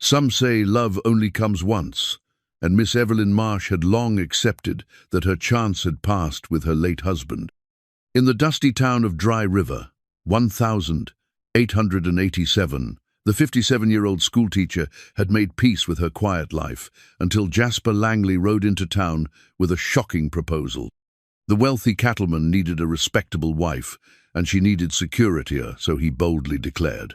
Some say love only comes once, and Miss Evelyn Marsh had long accepted that her chance had passed with her late husband. In the dusty town of Dry River, 1887, the 57-year-old schoolteacher had made peace with her quiet life until Jasper Langley rode into town with a shocking proposal. The wealthy cattleman needed a respectable wife, and she needed security, so he boldly declared.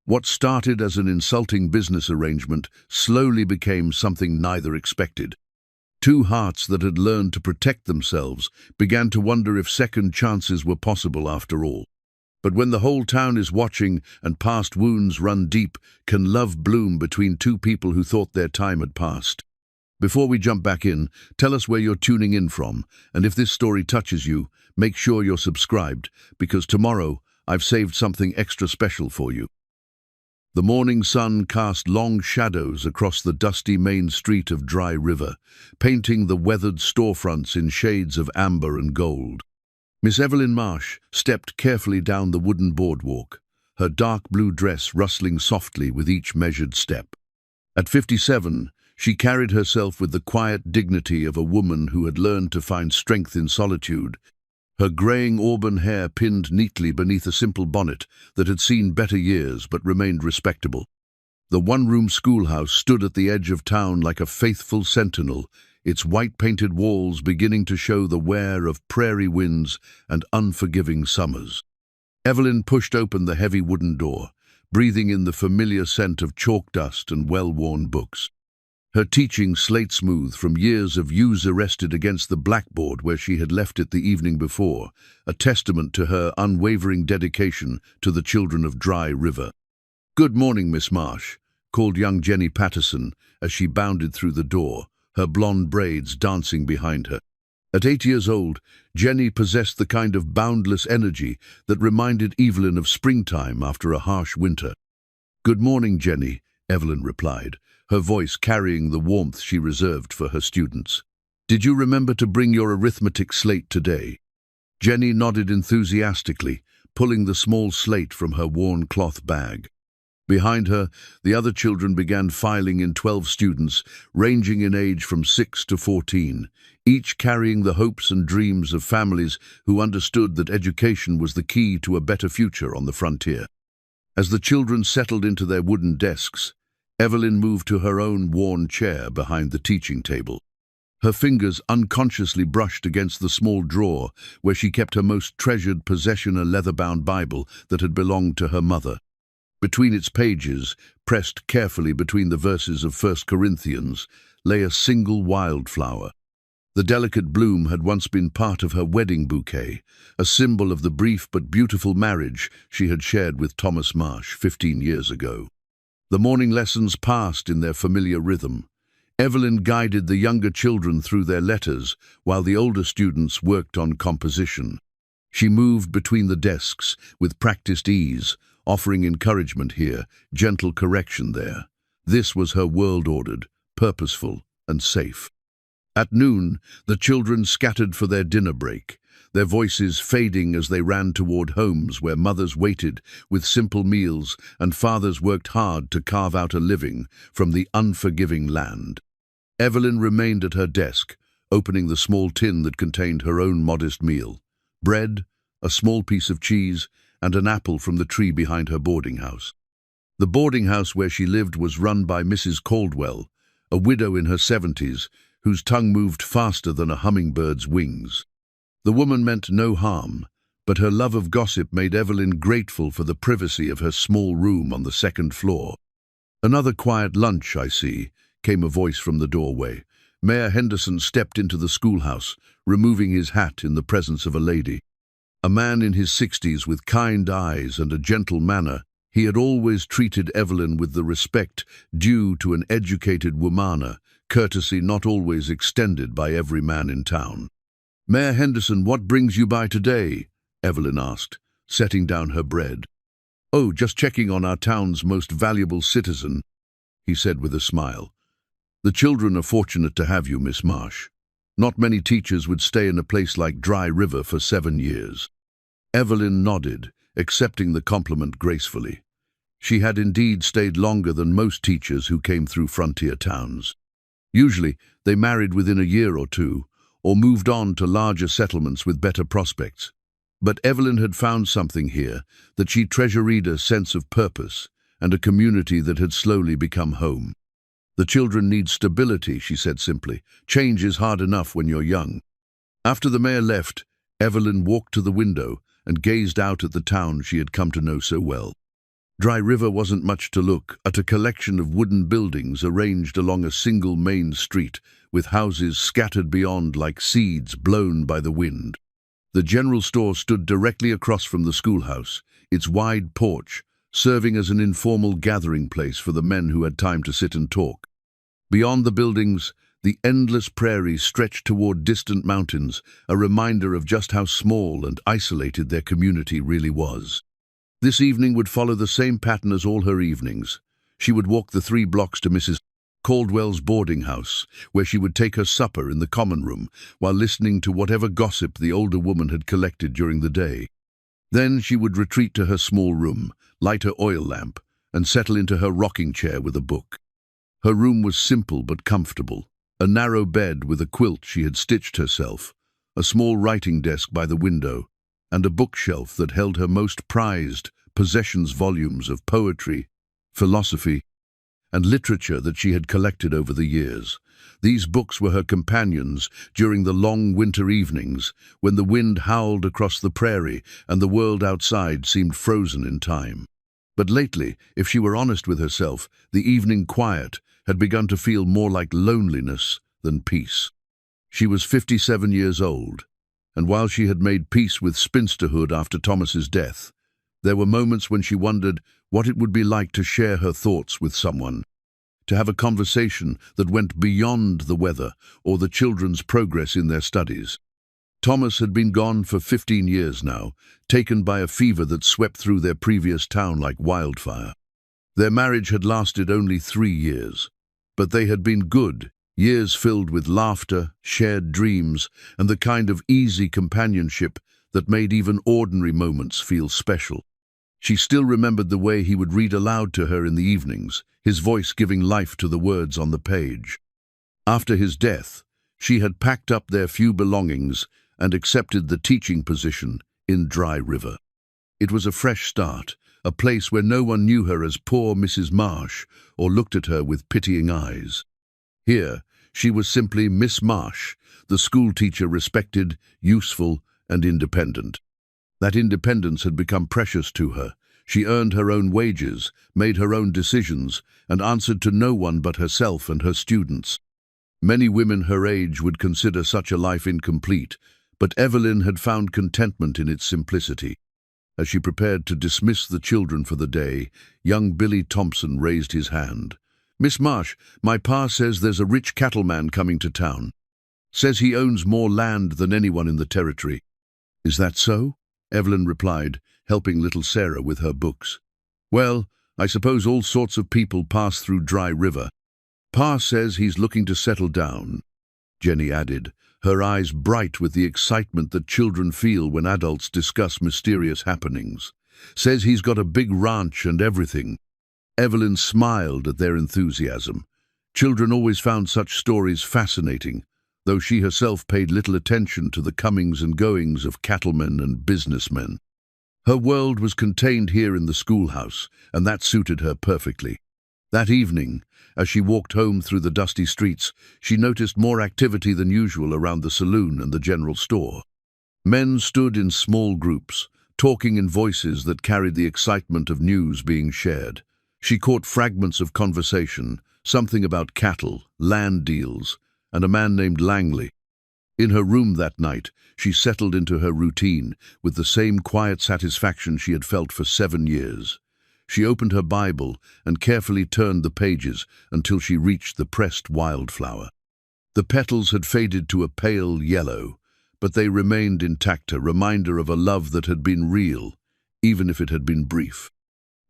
What started as an insulting business arrangement slowly became something neither expected. Two hearts that had learned to protect themselves began to wonder if second chances were possible after all. But when the whole town is watching and past wounds run deep, can love bloom between two people who thought their time had passed? Before we jump back in, tell us where you're tuning in from, and if this story touches you, make sure you're subscribed, because tomorrow I've saved something extra special for you. The morning sun cast long shadows across the dusty main street of Dry River, painting the weathered storefronts in shades of amber and gold. Miss Evelyn Marsh stepped carefully down the wooden boardwalk, her dark blue dress rustling softly with each measured step. At 57, she carried herself with the quiet dignity of a woman who had learned to find strength in solitude, her graying auburn hair pinned neatly beneath a simple bonnet that had seen better years but remained respectable. The one-room schoolhouse stood at the edge of town like a faithful sentinel, its white-painted walls beginning to show the wear of prairie winds and unforgiving summers. Evelyn pushed open the heavy wooden door, breathing in the familiar scent of chalk dust and well-worn books. Her teaching slate-smooth from years of use arrested against the blackboard where she had left it the evening before, a testament to her unwavering dedication to the children of Dry River. "Good morning, Miss Marsh," called young Jenny Patterson as she bounded through the door, her blonde braids dancing behind her. At 8 years old, Jenny possessed the kind of boundless energy that reminded Evelyn of springtime after a harsh winter. "Good morning, Jenny," Evelyn replied, her voice carrying the warmth she reserved for her students. "Did you remember to bring your arithmetic slate today?" Jenny nodded enthusiastically, pulling the small slate from her worn cloth bag. Behind her, the other children began filing in 12 students, ranging in age from 6 to 14, each carrying the hopes and dreams of families who understood that education was the key to a better future on the frontier. As the children settled into their wooden desks, Evelyn moved to her own worn chair behind the teaching table. Her fingers unconsciously brushed against the small drawer where she kept her most treasured possession, a leather-bound Bible that had belonged to her mother. Between its pages, pressed carefully between the verses of 1 Corinthians, lay a single wildflower. The delicate bloom had once been part of her wedding bouquet, a symbol of the brief but beautiful marriage she had shared with Thomas Marsh 15 years ago. The morning lessons passed in their familiar rhythm. Evelyn guided the younger children through their letters, while the older students worked on composition. She moved between the desks with practiced ease, offering encouragement here, gentle correction there. This was her world ordered, purposeful, and safe. At noon, the children scattered for their dinner break, their voices fading as they ran toward homes where mothers waited with simple meals and fathers worked hard to carve out a living from the unforgiving land. Evelyn remained at her desk, opening the small tin that contained her own modest meal: bread, a small piece of cheese, and an apple from the tree behind her boarding house. The boarding house where she lived was run by Mrs. Caldwell, a widow in her 70s, whose tongue moved faster than a hummingbird's wings. The woman meant no harm, but her love of gossip made Evelyn grateful for the privacy of her small room on the second floor. "Another quiet lunch, I see," came a voice from the doorway. Mayor Henderson stepped into the schoolhouse, removing his hat in the presence of a lady. A man in his 60s with kind eyes and a gentle manner, he had always treated Evelyn with the respect due to an educated womana, courtesy not always extended by every man in town. "Mayor Henderson, what brings you by today?" Evelyn asked, setting down her bread. "Oh, just checking on our town's most valuable citizen," he said with a smile. "The children are fortunate to have you, Miss Marsh. Not many teachers would stay in a place like Dry River for 7 years. Evelyn nodded, accepting the compliment gracefully. She had indeed stayed longer than most teachers who came through frontier towns. Usually, they married within a year or two, or moved on to larger settlements with better prospects. But Evelyn had found something here, that she treasured, a sense of purpose, and a community that had slowly become home. "The children need stability," she said simply. "Change is hard enough when you're young." After the mayor left, Evelyn walked to the window and gazed out at the town she had come to know so well. Dry River wasn't much to look at, a collection of wooden buildings arranged along a single main street, with houses scattered beyond like seeds blown by the wind. The general store stood directly across from the schoolhouse, its wide porch serving as an informal gathering place for the men who had time to sit and talk. Beyond the buildings, the endless prairie stretched toward distant mountains, a reminder of just how small and isolated their community really was. This evening would follow the same pattern as all her evenings. She would walk the 3 blocks to Mrs. Caldwell's boarding house, where she would take her supper in the common room, while listening to whatever gossip the older woman had collected during the day. Then she would retreat to her small room, light her oil lamp, and settle into her rocking chair with a book. Her room was simple but comfortable. A narrow bed with a quilt she had stitched herself, a small writing desk by the window, and a bookshelf that held her most prized possessions, volumes of poetry, philosophy, and literature that she had collected over the years. These books were her companions during the long winter evenings, when the wind howled across the prairie and the world outside seemed frozen in time. But lately, if she were honest with herself, the evening quiet had begun to feel more like loneliness than peace. She was 57 years old, and while she had made peace with spinsterhood after Thomas's death, there were moments when she wondered what it would be like to share her thoughts with someone, to have a conversation that went beyond the weather or the children's progress in their studies. Thomas had been gone for 15 years now, taken by a fever that swept through their previous town like wildfire. Their marriage had lasted only 3 years, but they had been good, years filled with laughter, shared dreams, and the kind of easy companionship that made even ordinary moments feel special. She still remembered the way he would read aloud to her in the evenings, his voice giving life to the words on the page. After his death, she had packed up their few belongings and accepted the teaching position in Dry River. It was a fresh start, a place where no one knew her as poor Mrs. Marsh or looked at her with pitying eyes. Here, she was simply Miss Marsh, the schoolteacher respected, useful, and independent. That independence had become precious to her. She earned her own wages, made her own decisions, and answered to no one but herself and her students. Many women her age would consider such a life incomplete, but Evelyn had found contentment in its simplicity. As she prepared to dismiss the children for the day, young Billy Thompson raised his hand. "Miss Marsh, my pa says there's a rich cattleman coming to town. Says he owns more land than anyone in the territory." "Is that so?" Evelyn replied, helping little Sarah with her books. "Well, I suppose all sorts of people pass through Dry River. Pa says he's looking to settle down," Jenny added, her eyes bright with the excitement that children feel when adults discuss mysterious happenings. "Says he's got a big ranch and everything." Evelyn smiled at their enthusiasm. Children always found such stories fascinating, though she herself paid little attention to the comings and goings of cattlemen and businessmen. Her world was contained here in the schoolhouse, and that suited her perfectly. That evening, as she walked home through the dusty streets, she noticed more activity than usual around the saloon and the general store. Men stood in small groups, talking in voices that carried the excitement of news being shared. She caught fragments of conversation, something about cattle, land deals, and a man named Langley. In her room that night, she settled into her routine with the same quiet satisfaction she had felt for 7 years. She opened her Bible and carefully turned the pages until she reached the pressed wildflower. The petals had faded to a pale yellow, but they remained intact, a reminder of a love that had been real, even if it had been brief.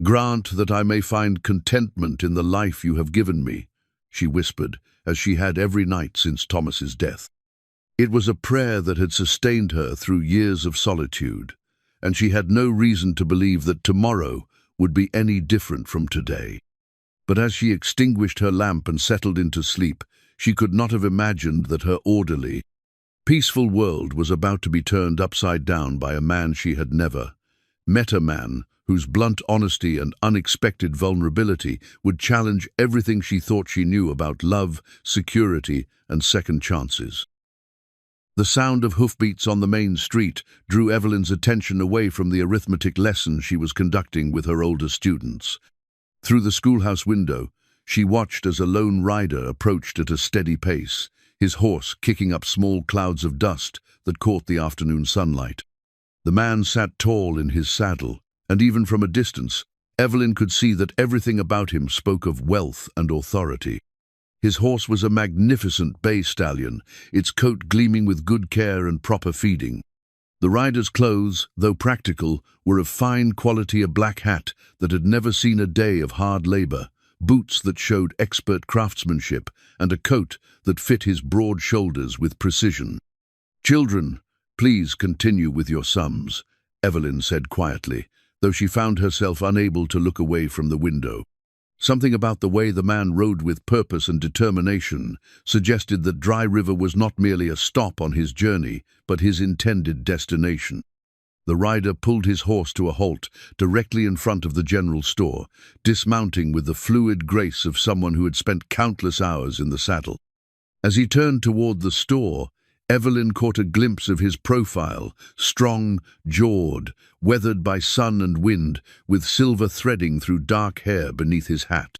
"Grant that I may find contentment in the life you have given me," she whispered, as she had every night since Thomas's death. It was a prayer that had sustained her through years of solitude, and she had no reason to believe that tomorrow would be any different from today. But as she extinguished her lamp and settled into sleep, she could not have imagined that her orderly, peaceful world was about to be turned upside down by a man she had never met, a man whose blunt honesty and unexpected vulnerability would challenge everything she thought she knew about love, security, and second chances. The sound of hoofbeats on the main street drew Evelyn's attention away from the arithmetic lesson she was conducting with her older students. Through the schoolhouse window, she watched as a lone rider approached at a steady pace, his horse kicking up small clouds of dust that caught the afternoon sunlight. The man sat tall in his saddle, and even from a distance, Evelyn could see that everything about him spoke of wealth and authority. His horse was a magnificent bay stallion, its coat gleaming with good care and proper feeding. The rider's clothes, though practical, were of fine quality, a black hat that had never seen a day of hard labor, boots that showed expert craftsmanship, and a coat that fit his broad shoulders with precision. "Children, please continue with your sums," Evelyn said quietly, though she found herself unable to look away from the window. Something about the way the man rode with purpose and determination suggested that Dry River was not merely a stop on his journey, but his intended destination. The rider pulled his horse to a halt directly in front of the general store, dismounting with the fluid grace of someone who had spent countless hours in the saddle. As he turned toward the store, Evelyn caught a glimpse of his profile, strong, jawed, weathered by sun and wind, with silver threading through dark hair beneath his hat.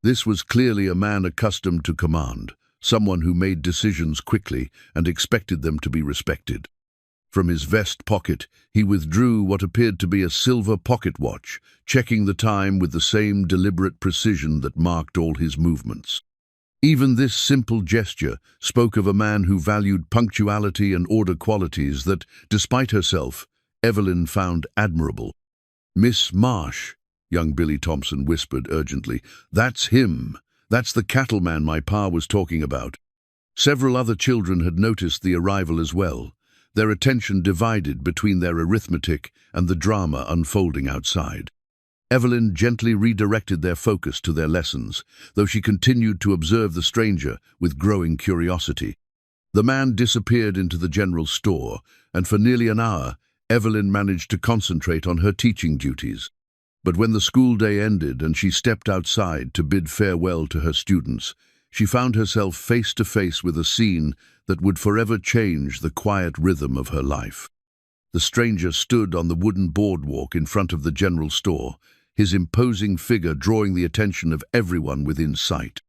This was clearly a man accustomed to command, someone who made decisions quickly and expected them to be respected. From his vest pocket, he withdrew what appeared to be a silver pocket watch, checking the time with the same deliberate precision that marked all his movements. Even this simple gesture spoke of a man who valued punctuality and order, qualities that, despite herself, Evelyn found admirable. "Miss Marsh," young Billy Thompson whispered urgently. "That's him. That's the cattleman my pa was talking about." Several other children had noticed the arrival as well, their attention divided between their arithmetic and the drama unfolding outside. Evelyn gently redirected their focus to their lessons, though she continued to observe the stranger with growing curiosity. The man disappeared into the general store, and for nearly an hour, Evelyn managed to concentrate on her teaching duties. But when the school day ended and she stepped outside to bid farewell to her students, she found herself face to face with a scene that would forever change the quiet rhythm of her life. The stranger stood on the wooden boardwalk in front of the general store, his imposing figure drawing the attention of everyone within sight.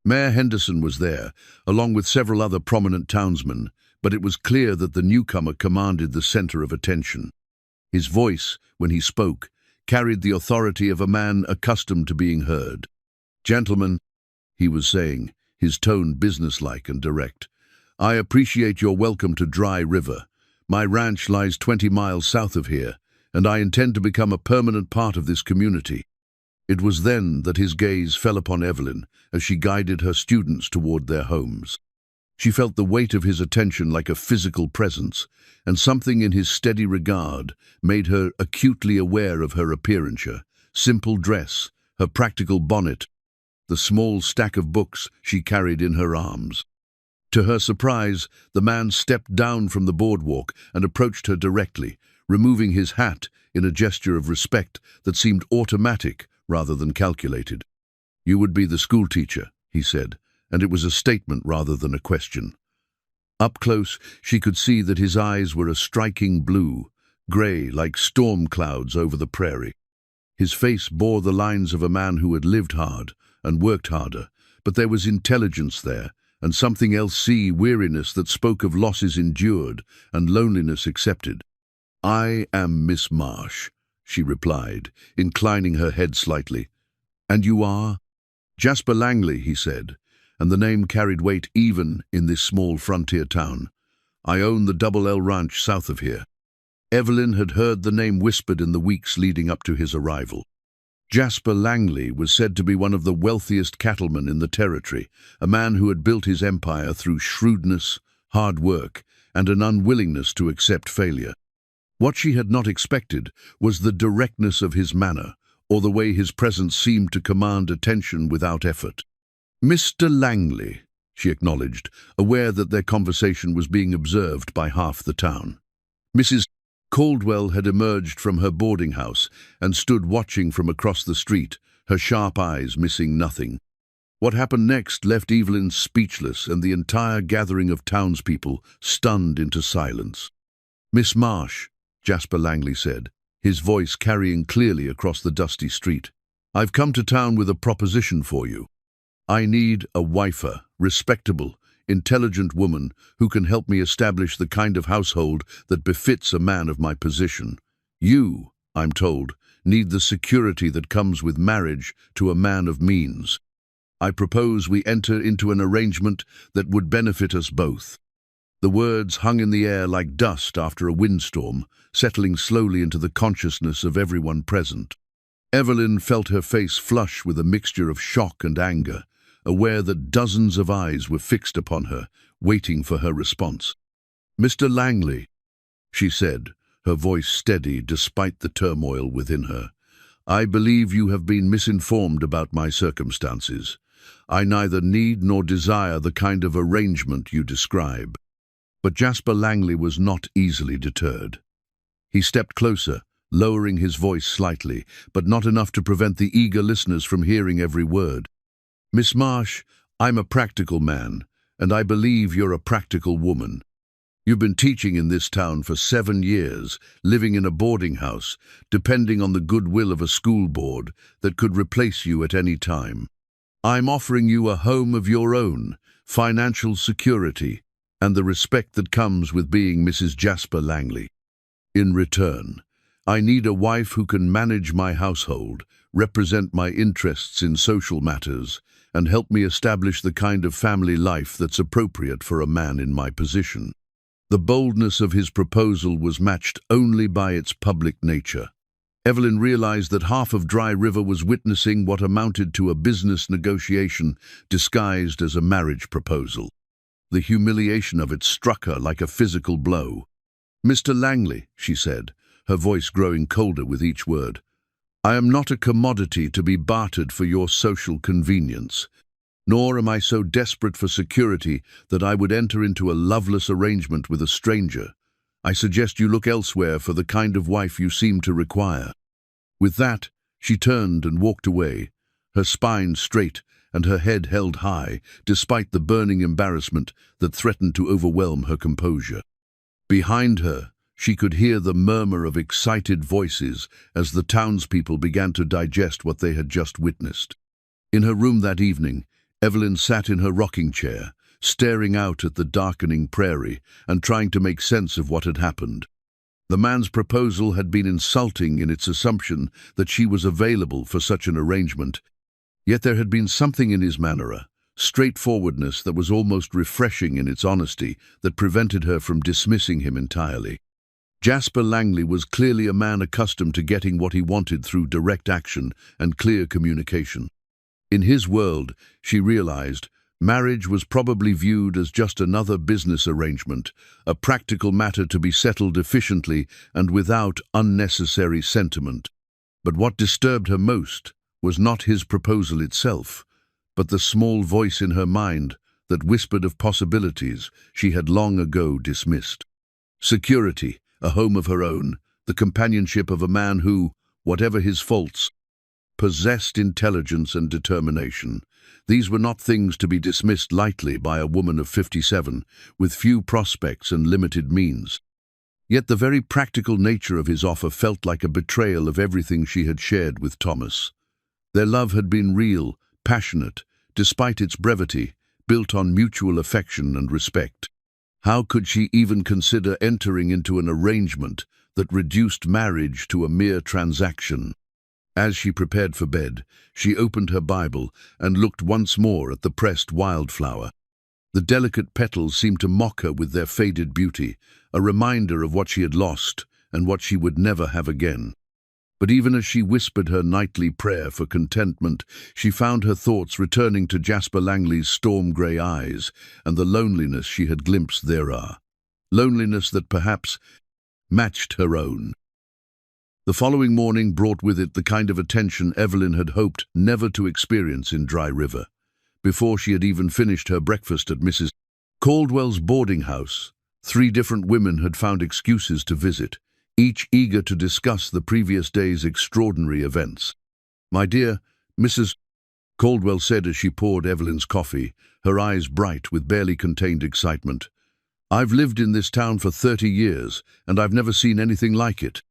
Mayor Henderson was there, along with several other prominent townsmen, but it was clear that the newcomer commanded the center of attention. His voice, when he spoke, carried the authority of a man accustomed to being heard. "Gentlemen," he was saying, his tone businesslike and direct, "I appreciate your welcome to Dry River. My ranch lies 20 miles south of here, and I intend to become a permanent part of this community." It was then that his gaze fell upon Evelyn as she guided her students toward their homes. She felt the weight of his attention like a physical presence, and something in his steady regard made her acutely aware of her appearance, her simple dress, her practical bonnet, the small stack of books she carried in her arms. To her surprise, the man stepped down from the boardwalk and approached her directly, removing his hat in a gesture of respect that seemed automatic rather than calculated. "You would be the schoolteacher," he said, and it was a statement rather than a question. Up close, she could see that his eyes were a striking blue, gray like storm clouds over the prairie. His face bore the lines of a man who had lived hard and worked harder, but there was intelligence there, and something else, weariness that spoke of losses endured and loneliness accepted. "I am Miss Marsh," she replied, inclining her head slightly. "And you are?" "Jasper Langley," he said, and the name carried weight even in this small frontier town. "I own the Double L Ranch south of here." Evelyn had heard the name whispered in the weeks leading up to his arrival. Jasper Langley was said to be one of the wealthiest cattlemen in the territory, a man who had built his empire through shrewdness, hard work, and an unwillingness to accept failure. What she had not expected was the directness of his manner, or the way his presence seemed to command attention without effort. "Mr. Langley," she acknowledged, aware that their conversation was being observed by half the town. Mrs. Caldwell had emerged from her boarding house and stood watching from across the street, her sharp eyes missing nothing. What happened next left Evelyn speechless and the entire gathering of townspeople stunned into silence. "Miss Marsh," Jasper Langley said, his voice carrying clearly across the dusty street, "I've come to town with a proposition for you. I need a wifer, respectable, intelligent woman who can help me establish the kind of household that befits a man of my position. You, I'm told, need the security that comes with marriage to a man of means. I propose we enter into an arrangement that would benefit us both." The words hung in the air like dust after a windstorm, settling slowly into the consciousness of everyone present. Evelyn felt her face flush with a mixture of shock and anger, aware that dozens of eyes were fixed upon her, waiting for her response. "Mr. Langley," she said, her voice steady despite the turmoil within her, "I believe you have been misinformed about my circumstances. I neither need nor desire the kind of arrangement you describe." But Jasper Langley was not easily deterred. He stepped closer, lowering his voice slightly, but not enough to prevent the eager listeners from hearing every word. "Miss Marsh, I'm a practical man, and I believe you're a practical woman. You've been teaching in this town for 7 years, living in a boarding house, depending on the goodwill of a school board that could replace you at any time. I'm offering you a home of your own, financial security, and the respect that comes with being Mrs. Jasper Langley. In return, I need a wife who can manage my household, represent my interests in social matters, and help me establish the kind of family life that's appropriate for a man in my position." The boldness of his proposal was matched only by its public nature. Evelyn realized that half of Dry River was witnessing what amounted to a business negotiation disguised as a marriage proposal. The humiliation of it struck her like a physical blow. "Mr. Langley," she said, her voice growing colder with each word, "I am not a commodity to be bartered for your social convenience, nor am I so desperate for security that I would enter into a loveless arrangement with a stranger. I suggest you look elsewhere for the kind of wife you seem to require." With that, she turned and walked away, her spine straight and her head held high, despite the burning embarrassment that threatened to overwhelm her composure. Behind her, she could hear the murmur of excited voices as the townspeople began to digest what they had just witnessed. In her room that evening, Evelyn sat in her rocking chair, staring out at the darkening prairie and trying to make sense of what had happened. The man's proposal had been insulting in its assumption that she was available for such an arrangement, yet there had been something in his manner, a straightforwardness that was almost refreshing in its honesty, that prevented her from dismissing him entirely. Jasper Langley was clearly a man accustomed to getting what he wanted through direct action and clear communication. In his world, she realized, marriage was probably viewed as just another business arrangement, a practical matter to be settled efficiently and without unnecessary sentiment. But what disturbed her most was not his proposal itself, but the small voice in her mind that whispered of possibilities she had long ago dismissed. Security, a home of her own, the companionship of a man who, whatever his faults, possessed intelligence and determination. These were not things to be dismissed lightly by a woman of 57, with few prospects and limited means. Yet the very practical nature of his offer felt like a betrayal of everything she had shared with Thomas. Their love had been real, passionate, despite its brevity, built on mutual affection and respect. How could she even consider entering into an arrangement that reduced marriage to a mere transaction? As she prepared for bed, she opened her Bible and looked once more at the pressed wildflower. The delicate petals seemed to mock her with their faded beauty, a reminder of what she had lost and what she would never have again. But even as she whispered her nightly prayer for contentment, she found her thoughts returning to Jasper Langley's storm-grey eyes and the loneliness she had glimpsed therein. Loneliness that perhaps matched her own. The following morning brought with it the kind of attention Evelyn had hoped never to experience in Dry River. Before she had even finished her breakfast at Mrs. Caldwell's boarding house, 3 different women had found excuses to visit, each eager to discuss the previous day's extraordinary events. "My dear," Mrs. Caldwell said as she poured Evelyn's coffee, her eyes bright with barely contained excitement, "I've lived in this town for 30 years, and I've never seen anything like it.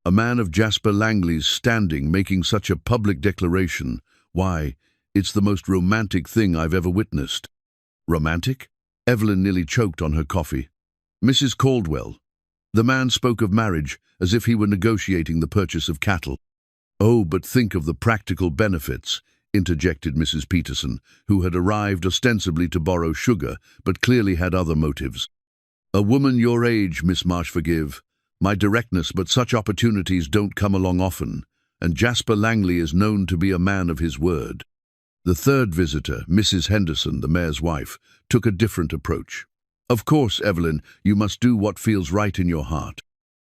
A man of Jasper Langley's standing making such a public declaration, why, it's the most romantic thing I've ever witnessed." "Romantic?" Evelyn nearly choked on her coffee. "Mrs. Caldwell." The man spoke of marriage as if he were negotiating the purchase of cattle. "Oh, but think of the practical benefits," interjected Mrs. Peterson, who had arrived ostensibly to borrow sugar, but clearly had other motives. "A woman your age, Miss Marsh, forgive my directness, but such opportunities don't come along often, and Jasper Langley is known to be a man of his word." The third visitor, Mrs. Henderson, the mayor's wife, took a different approach. "Of course, Evelyn, you must do what feels right in your heart.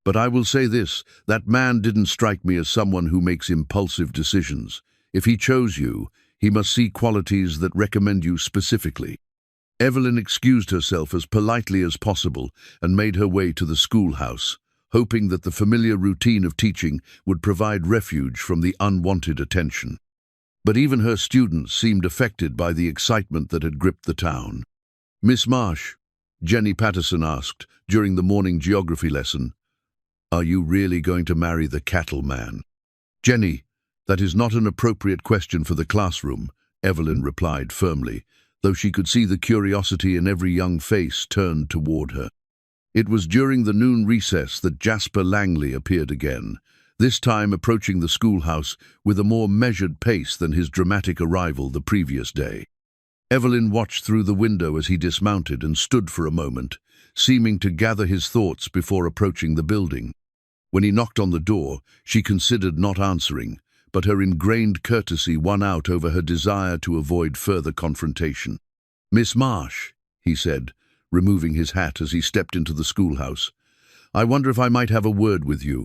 But I will say this, that man didn't strike me as someone who makes impulsive decisions. If he chose you, he must see qualities that recommend you specifically." Evelyn excused herself as politely as possible and made her way to the schoolhouse, hoping that the familiar routine of teaching would provide refuge from the unwanted attention. But even her students seemed affected by the excitement that had gripped the town. "Miss Marsh," Jenny Patterson asked during the morning geography lesson, "are you really going to marry the cattle man?" "Jenny, that is not an appropriate question for the classroom," Evelyn replied firmly, though she could see the curiosity in every young face turned toward her. It was during the noon recess that Jasper Langley appeared again, this time approaching the schoolhouse with a more measured pace than his dramatic arrival the previous day. Evelyn watched through the window as he dismounted and stood for a moment, seeming to gather his thoughts before approaching the building. When he knocked on the door, she considered not answering, but her ingrained courtesy won out over her desire to avoid further confrontation. "Miss Marsh," he said, removing his hat as he stepped into the schoolhouse, "I wonder if I might have a word with you."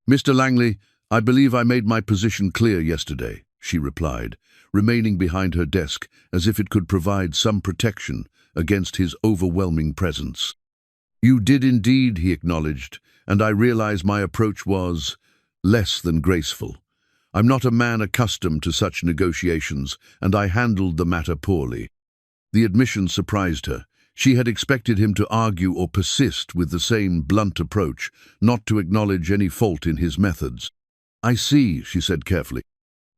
"Mr. Langley, I believe I made my position clear yesterday," she replied, remaining behind her desk as if it could provide some protection against his overwhelming presence. "You did indeed," he acknowledged, "and I realize my approach was less than graceful. I'm not a man accustomed to such negotiations, and I handled the matter poorly." The admission surprised her. She had expected him to argue or persist with the same blunt approach, not to acknowledge any fault in his methods. "I see," she said carefully.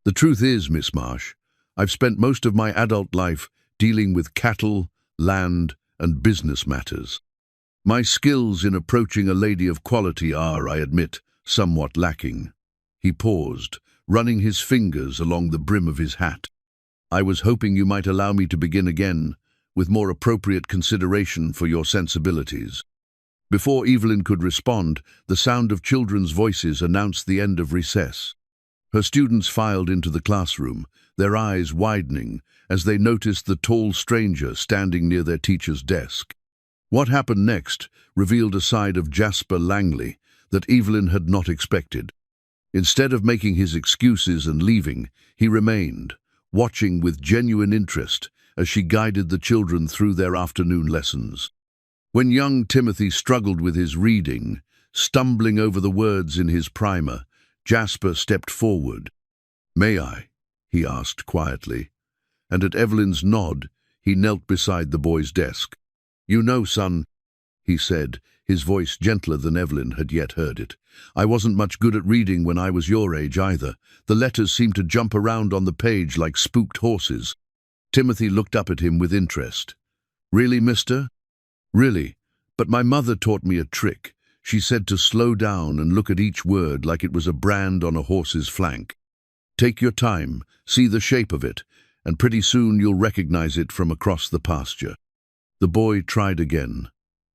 "The truth is, Miss Marsh, I've spent most of my adult life dealing with cattle, land, and business matters. My skills in approaching a lady of quality are, I admit, somewhat lacking." He paused, running his fingers along the brim of his hat. "I was hoping you might allow me to begin again, with more appropriate consideration for your sensibilities." Before Evelyn could respond, the sound of children's voices announced the end of recess. Her students filed into the classroom, their eyes widening as they noticed the tall stranger standing near their teacher's desk. What happened next revealed a side of Jasper Langley that Evelyn had not expected. Instead of making his excuses and leaving, he remained, watching with genuine interest as she guided the children through their afternoon lessons. When young Timothy struggled with his reading, stumbling over the words in his primer, Jasper stepped forward. "May I?" he asked quietly, and at Evelyn's nod, he knelt beside the boy's desk. "You know, son," he said, his voice gentler than Evelyn had yet heard it, "I wasn't much good at reading when I was your age either. The letters seemed to jump around on the page like spooked horses." Timothy looked up at him with interest. "Really, mister?" "Really, but my mother taught me a trick. She said to slow down and look at each word like it was a brand on a horse's flank. Take your time, see the shape of it, and pretty soon you'll recognize it from across the pasture." The boy tried again,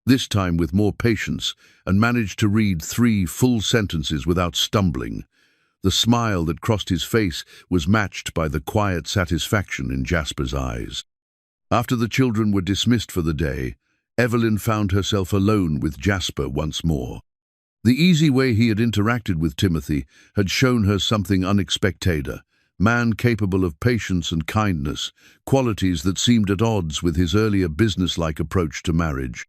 this time with more patience, and managed to read 3 full sentences without stumbling. The smile that crossed his face was matched by the quiet satisfaction in Jasper's eyes. After the children were dismissed for the day, Evelyn found herself alone with Jasper once more. The easy way he had interacted with Timothy had shown her something unexpected, a man capable of patience and kindness, qualities that seemed at odds with his earlier businesslike approach to marriage.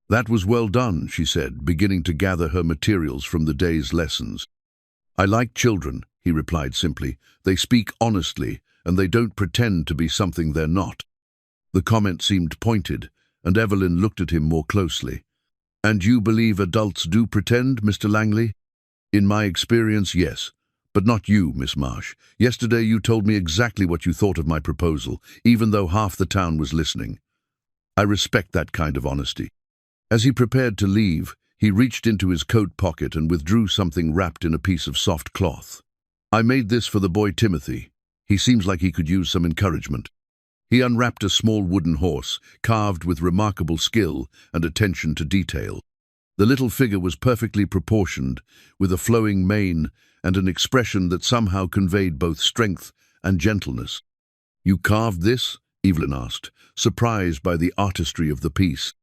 "That was well done," she said, beginning to gather her materials from the day's lessons. "I like children," he replied simply. "They speak honestly, and they don't pretend to be something they're not." The comment seemed pointed, and Evelyn looked at him more closely. "And you believe adults do pretend, Mr. Langley?" "In my experience, yes. But not you, Miss Marsh. Yesterday you told me exactly what you thought of my proposal, even though half the town was listening. I respect that kind of honesty." As he prepared to leave, he reached into his coat pocket and withdrew something wrapped in a piece of soft cloth. "I made this for the boy Timothy. He seems like he could use some encouragement." He unwrapped a small wooden horse, carved with remarkable skill and attention to detail. The little figure was perfectly proportioned, with a flowing mane and an expression that somehow conveyed both strength and gentleness. "You carved this?" Evelyn asked, surprised by the artistry of the piece.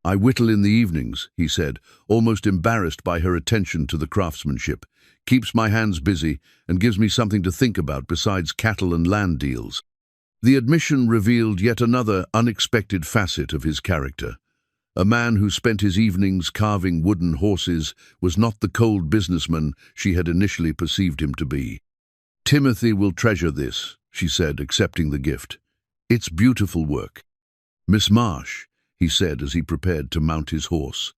"I whittle in the evenings," he said, almost embarrassed by her attention to the craftsmanship. "Keeps my hands busy and gives me something to think about besides cattle and land deals." The admission revealed yet another unexpected facet of his character. A man who spent his evenings carving wooden horses was not the cold businessman she had initially perceived him to be. "Timothy will treasure this," she said, accepting the gift. "It's beautiful work." "Miss Marsh," he said as he prepared to mount his horse,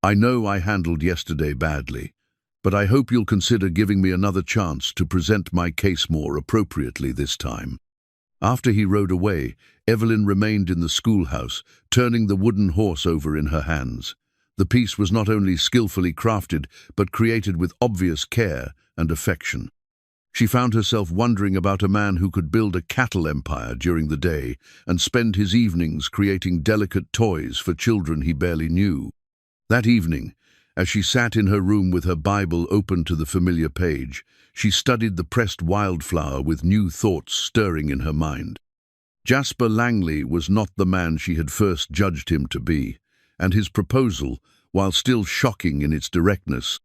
"I know I handled yesterday badly, but I hope you'll consider giving me another chance to present my case more appropriately this time." After he rode away, Evelyn remained in the schoolhouse, turning the wooden horse over in her hands. The piece was not only skillfully crafted, but created with obvious care and affection. She found herself wondering about a man who could build a cattle empire during the day and spend his evenings creating delicate toys for children he barely knew. That evening, as she sat in her room with her Bible open to the familiar page, she studied the pressed wildflower with new thoughts stirring in her mind. Jasper Langley was not the man she had first judged him to be, and his proposal, while still shocking in its directness,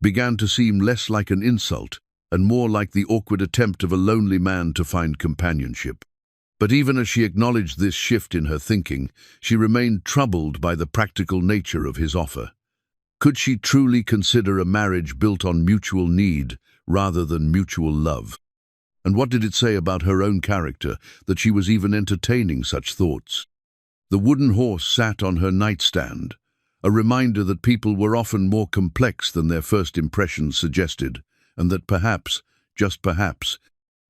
began to seem less like an insult and more like the awkward attempt of a lonely man to find companionship. But even as she acknowledged this shift in her thinking, she remained troubled by the practical nature of his offer. Could she truly consider a marriage built on mutual need rather than mutual love? And what did it say about her own character that she was even entertaining such thoughts? The wooden horse sat on her nightstand, a reminder that people were often more complex than their first impressions suggested, and that perhaps, just perhaps,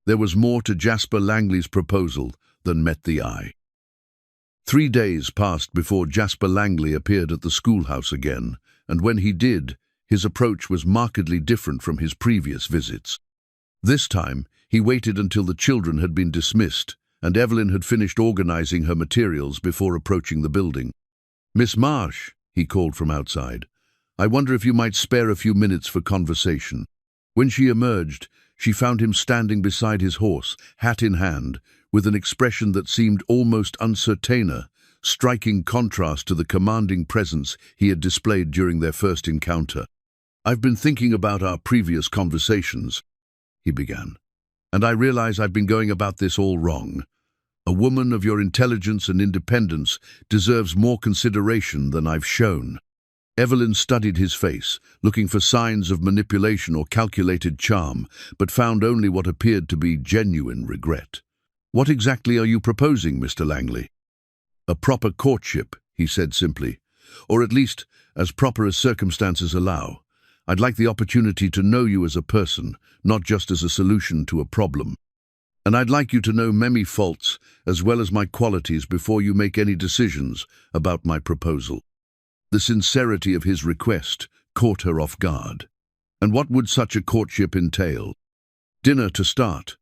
there was more to Jasper Langley's proposal than met the eye. 3 days passed before Jasper Langley appeared at the schoolhouse again, and when he did, his approach was markedly different from his previous visits. This time, he waited until the children had been dismissed, and Evelyn had finished organizing her materials before approaching the building. "Miss Marsh," he called from outside, "I wonder if you might spare a few minutes for conversation." When she emerged, she found him standing beside his horse, hat in hand, with an expression that seemed almost uncertain, striking contrast to the commanding presence he had displayed during their first encounter. "I've been thinking about our previous conversations," he began, "and I realize I've been going about this all wrong. A woman of your intelligence and independence deserves more consideration than I've shown." Evelyn studied his face, looking for signs of manipulation or calculated charm, but found only what appeared to be genuine regret. "What exactly are you proposing, Mr. Langley?" "A proper courtship," he said simply, "or at least as proper as circumstances allow. I'd like the opportunity to know you as a person, not just as a solution to a problem. And I'd like you to know many faults as well as my qualities before you make any decisions about my proposal." The sincerity of his request caught her off guard. "And what would such a courtship entail?" "Dinner to start.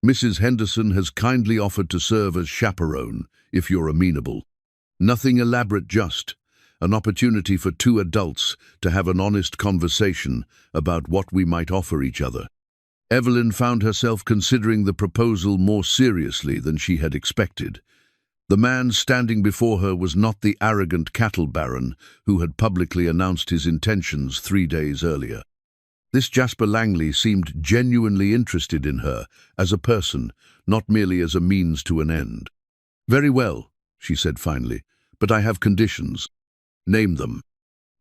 Mrs. Henderson has kindly offered to serve as chaperone, if you're amenable. Nothing elaborate, just an opportunity for two adults to have an honest conversation about what we might offer each other." Evelyn found herself considering the proposal more seriously than she had expected. The man standing before her was not the arrogant cattle baron who had publicly announced his intentions 3 days earlier. This Jasper Langley seemed genuinely interested in her as a person, not merely as a means to an end. "Very well," she said finally, "but I have conditions." "Name them."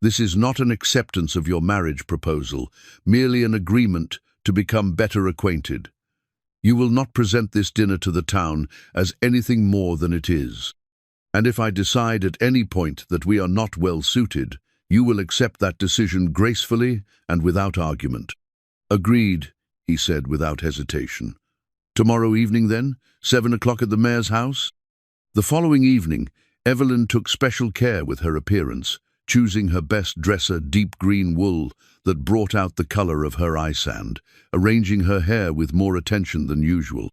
"This is not an acceptance of your marriage proposal, merely an agreement to become better acquainted. You will not present this dinner to the town as anything more than it is. And if I decide at any point that we are not well suited, you will accept that decision gracefully and without argument." "Agreed," he said without hesitation. "Tomorrow evening then, 7 o'clock at the mayor's house?" The following evening, Evelyn took special care with her appearance, choosing her best dresser deep green wool that brought out the color of her eye sand, arranging her hair with more attention than usual.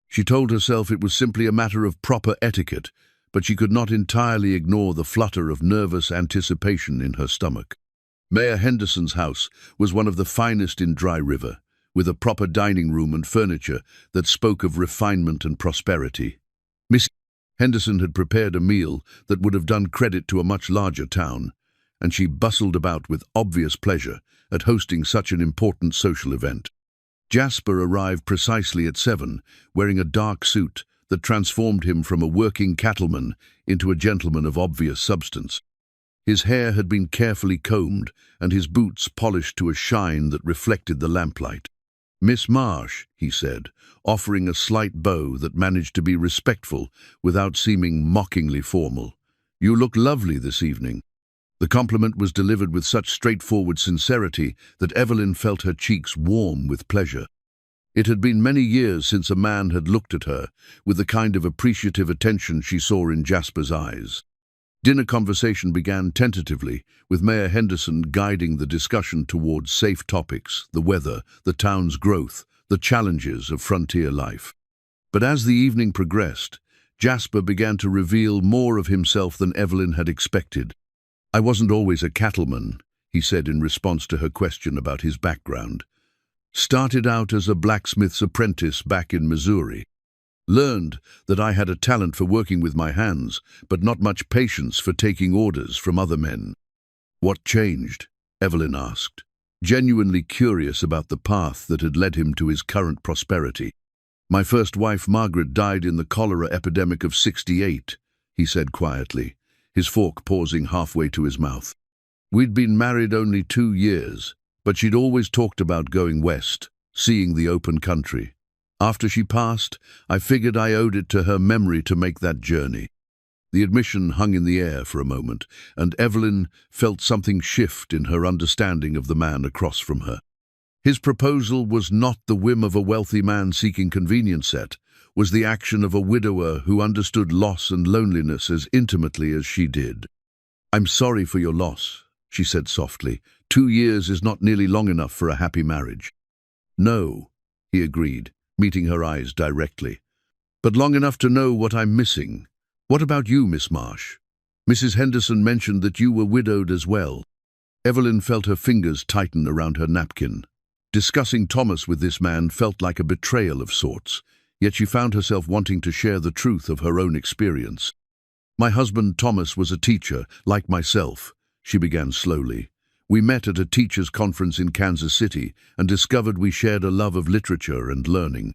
She told herself it was simply a matter of proper etiquette, but she could not entirely ignore the flutter of nervous anticipation in her stomach. Mayor Henderson's house was one of the finest in Dry River, with a proper dining room and furniture that spoke of refinement and prosperity. Miss Henderson had prepared a meal that would have done credit to a much larger town, and she bustled about with obvious pleasure at hosting such an important social event. Jasper arrived precisely at 7, wearing a dark suit that transformed him from a working cattleman into a gentleman of obvious substance. His hair had been carefully combed, and his boots polished to a shine that reflected the lamplight. "Miss Marsh," he said, offering a slight bow that managed to be respectful without seeming mockingly formal. "You look lovely this evening." The compliment was delivered with such straightforward sincerity that Evelyn felt her cheeks warm with pleasure. It had been many years since a man had looked at her with the kind of appreciative attention she saw in Jasper's eyes. Dinner conversation began tentatively, with Mayor Henderson guiding the discussion towards safe topics, the weather, the town's growth, the challenges of frontier life. But as the evening progressed, Jasper began to reveal more of himself than Evelyn had expected. "I wasn't always a cattleman," he said in response to her question about his background. "Started out as a blacksmith's apprentice back in Missouri. Learned that I had a talent for working with my hands, but not much patience for taking orders from other men." "What changed?" Evelyn asked, genuinely curious about the path that had led him to his current prosperity. "My first wife, Margaret, died in the cholera epidemic of '68, he said quietly, his fork pausing halfway to his mouth. "We'd been married only 2 years, but she'd always talked about going west, seeing the open country. After she passed, I figured I owed it to her memory to make that journey." The admission hung in the air for a moment, and Evelyn felt something shift in her understanding of the man across from her. His proposal was not the whim of a wealthy man seeking convenience, was the action of a widower who understood loss and loneliness as intimately as she did. "I'm sorry for your loss," she said softly. 2 years is not nearly long enough for a happy marriage." "No," he agreed, meeting her eyes directly. "But long enough to know what I'm missing. What about you, Miss Marsh? Mrs. Henderson mentioned that you were widowed as well." Evelyn felt her fingers tighten around her napkin. Discussing Thomas with this man felt like a betrayal of sorts, yet she found herself wanting to share the truth of her own experience. "My husband Thomas was a teacher, like myself," she began slowly. "We met at a teachers' conference in Kansas City and discovered we shared a love of literature and learning.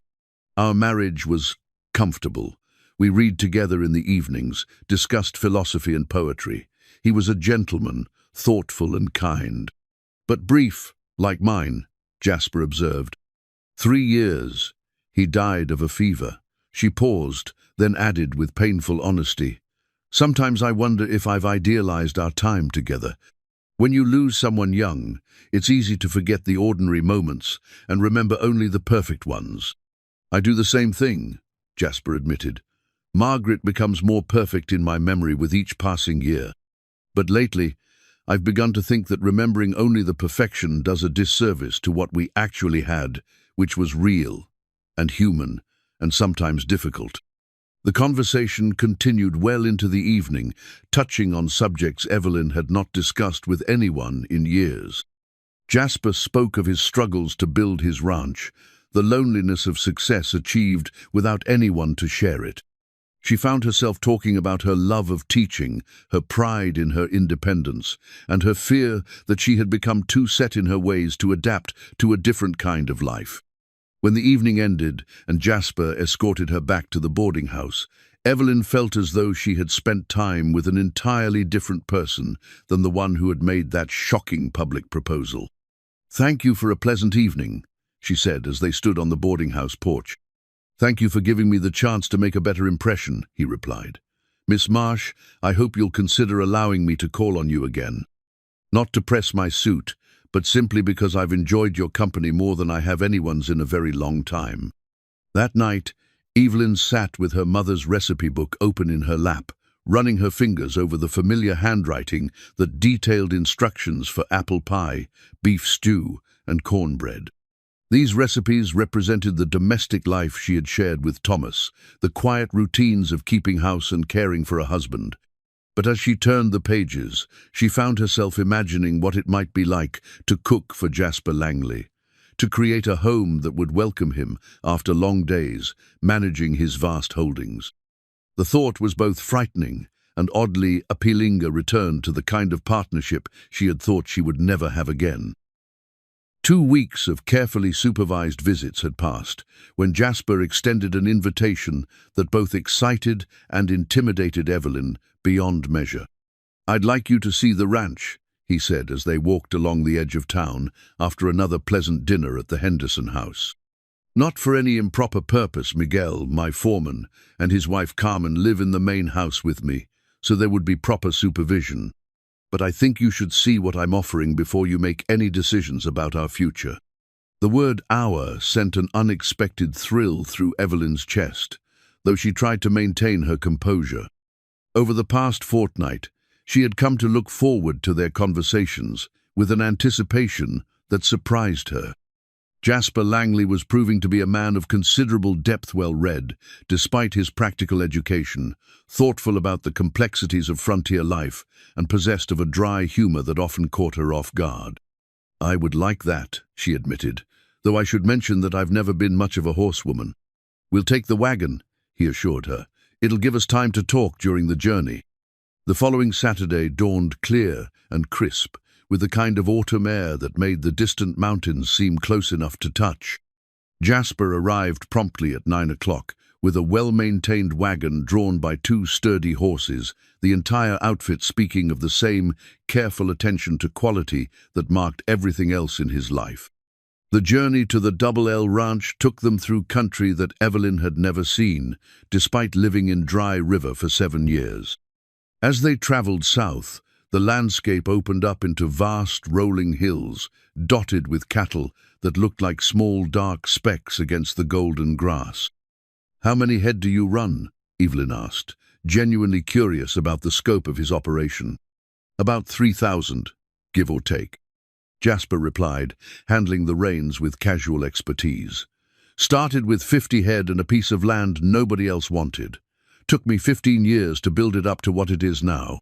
Our marriage was comfortable. We read together in the evenings, discussed philosophy and poetry. He was a gentleman, thoughtful and kind. But brief, like mine," Jasper observed. 3 years. He died of a fever." She paused, then added with painful honesty, "Sometimes I wonder if I've idealized our time together. When you lose someone young, it's easy to forget the ordinary moments and remember only the perfect ones." "I do the same thing," Jasper admitted. "Margaret becomes more perfect in my memory with each passing year. But lately, I've begun to think that remembering only the perfection does a disservice to what we actually had, which was real and human and sometimes difficult." The conversation continued well into the evening, touching on subjects Evelyn had not discussed with anyone in years. Jasper spoke of his struggles to build his ranch, the loneliness of success achieved without anyone to share it. She found herself talking about her love of teaching, her pride in her independence, and her fear that she had become too set in her ways to adapt to a different kind of life. When the evening ended and Jasper escorted her back to the boarding house, Evelyn felt as though she had spent time with an entirely different person than the one who had made that shocking public proposal. "Thank you for a pleasant evening," she said as they stood on the boarding house porch. "Thank you for giving me the chance to make a better impression," he replied. "Miss Marsh, I hope you'll consider allowing me to call on you again. Not to press my suit, but simply because I've enjoyed your company more than I have anyone's in a very long time." That night, Evelyn sat with her mother's recipe book open in her lap, running her fingers over the familiar handwriting that detailed instructions for apple pie, beef stew, and cornbread. These recipes represented the domestic life she had shared with Thomas, the quiet routines of keeping house and caring for a husband. But as she turned the pages, she found herself imagining what it might be like to cook for Jasper Langley, to create a home that would welcome him after long days, managing his vast holdings. The thought was both frightening and oddly appealing, a return to the kind of partnership she had thought she would never have again. 2 weeks of carefully supervised visits had passed when Jasper extended an invitation that both excited and intimidated Evelyn beyond measure. "I'd like you to see the ranch," he said as they walked along the edge of town after another pleasant dinner at the Henderson house. "Not for any improper purpose. Miguel, my foreman, and his wife Carmen live in the main house with me, so there would be proper supervision. But I think you should see what I'm offering before you make any decisions about our future." The word "our" sent an unexpected thrill through Evelyn's chest, though she tried to maintain her composure. Over the past fortnight, she had come to look forward to their conversations with an anticipation that surprised her. Jasper Langley was proving to be a man of considerable depth, well-read, despite his practical education, thoughtful about the complexities of frontier life, and possessed of a dry humor that often caught her off guard. "I would like that," she admitted, "though I should mention that I've never been much of a horsewoman." "We'll take the wagon," he assured her. "It'll give us time to talk during the journey." The following Saturday dawned clear and crisp, with the kind of autumn air that made the distant mountains seem close enough to touch. Jasper arrived promptly at 9 o'clock, with a well-maintained wagon drawn by 2 sturdy horses, the entire outfit speaking of the same careful attention to quality that marked everything else in his life. The journey to the Double L Ranch took them through country that Evelyn had never seen, despite living in Dry River for 7 years. As they traveled south, the landscape opened up into vast rolling hills, dotted with cattle that looked like small dark specks against the golden grass. "How many head do you run?" Evelyn asked, genuinely curious about the scope of his operation. "About 3,000, give or take," Jasper replied, handling the reins with casual expertise. "Started with 50 head and a piece of land nobody else wanted. Took me 15 years to build it up to what it is now."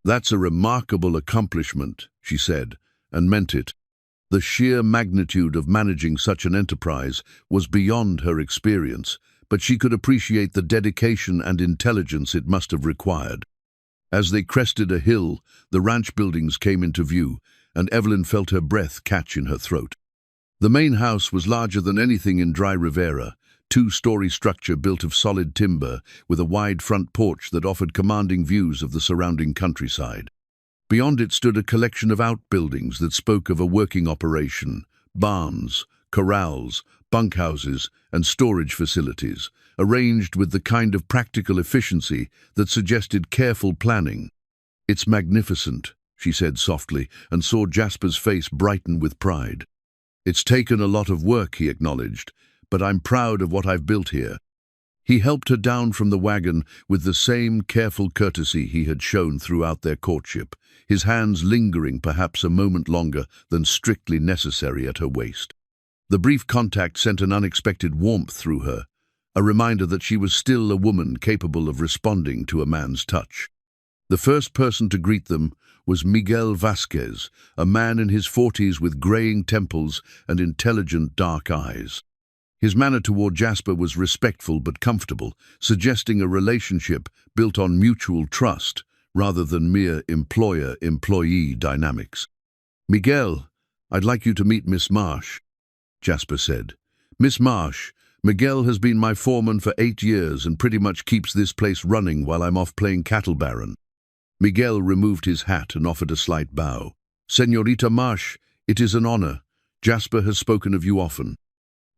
"That's a remarkable accomplishment," she said, and meant it. The sheer magnitude of managing such an enterprise was beyond her experience, but she could appreciate the dedication and intelligence it must have required. As they crested a hill, the ranch buildings came into view, and Evelyn felt her breath catch in her throat. The main house was larger than anything in Dry Riviera, 2-story structure built of solid timber with a wide front porch that offered commanding views of the surrounding countryside. Beyond it stood a collection of outbuildings that spoke of a working operation: barns, corrals, bunkhouses, and storage facilities, arranged with the kind of practical efficiency that suggested careful planning. "It's magnificent," she said softly, and saw Jasper's face brighten with pride. "It's taken a lot of work," he acknowledged, "but I'm proud of what I've built here." He helped her down from the wagon with the same careful courtesy he had shown throughout their courtship, his hands lingering perhaps a moment longer than strictly necessary at her waist. The brief contact sent an unexpected warmth through her, a reminder that she was still a woman capable of responding to a man's touch. The first person to greet them was Miguel Vasquez, a man in his 40s with graying temples and intelligent dark eyes. His manner toward Jasper was respectful but comfortable, suggesting a relationship built on mutual trust rather than mere employer-employee dynamics. "Miguel, I'd like you to meet Miss Marsh," Jasper said. "Miss Marsh, Miguel has been my foreman for 8 years and pretty much keeps this place running while I'm off playing cattle baron." Miguel removed his hat and offered a slight bow. "Señorita Marsh, it is an honor. Jasper has spoken of you often."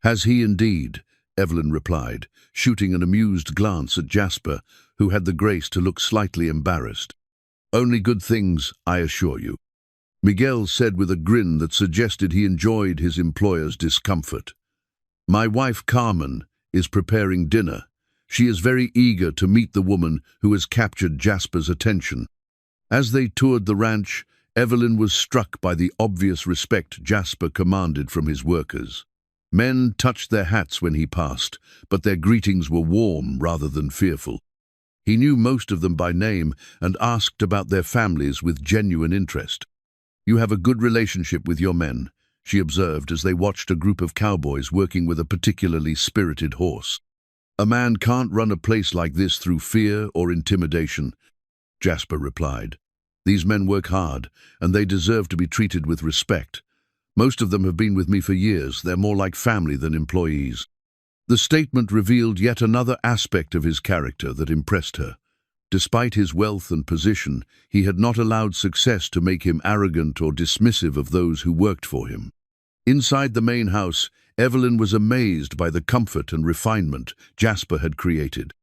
"Has he indeed?" Evelyn replied, shooting an amused glance at Jasper, who had the grace to look slightly embarrassed. "Only good things, I assure you," Miguel said with a grin that suggested he enjoyed his employer's discomfort. "My wife Carmen is preparing dinner. She is very eager to meet the woman who has captured Jasper's attention." As they toured the ranch, Evelyn was struck by the obvious respect Jasper commanded from his workers. Men touched their hats when he passed, but their greetings were warm rather than fearful. He knew most of them by name and asked about their families with genuine interest. "You have a good relationship with your men," she observed as they watched a group of cowboys working with a particularly spirited horse. "A man can't run a place like this through fear or intimidation," Jasper replied. "These men work hard, and they deserve to be treated with respect. Most of them have been with me for years. They're more like family than employees." The statement revealed yet another aspect of his character that impressed her. Despite his wealth and position, he had not allowed success to make him arrogant or dismissive of those who worked for him. Inside the main house, Evelyn was amazed by the comfort and refinement Jasper had created.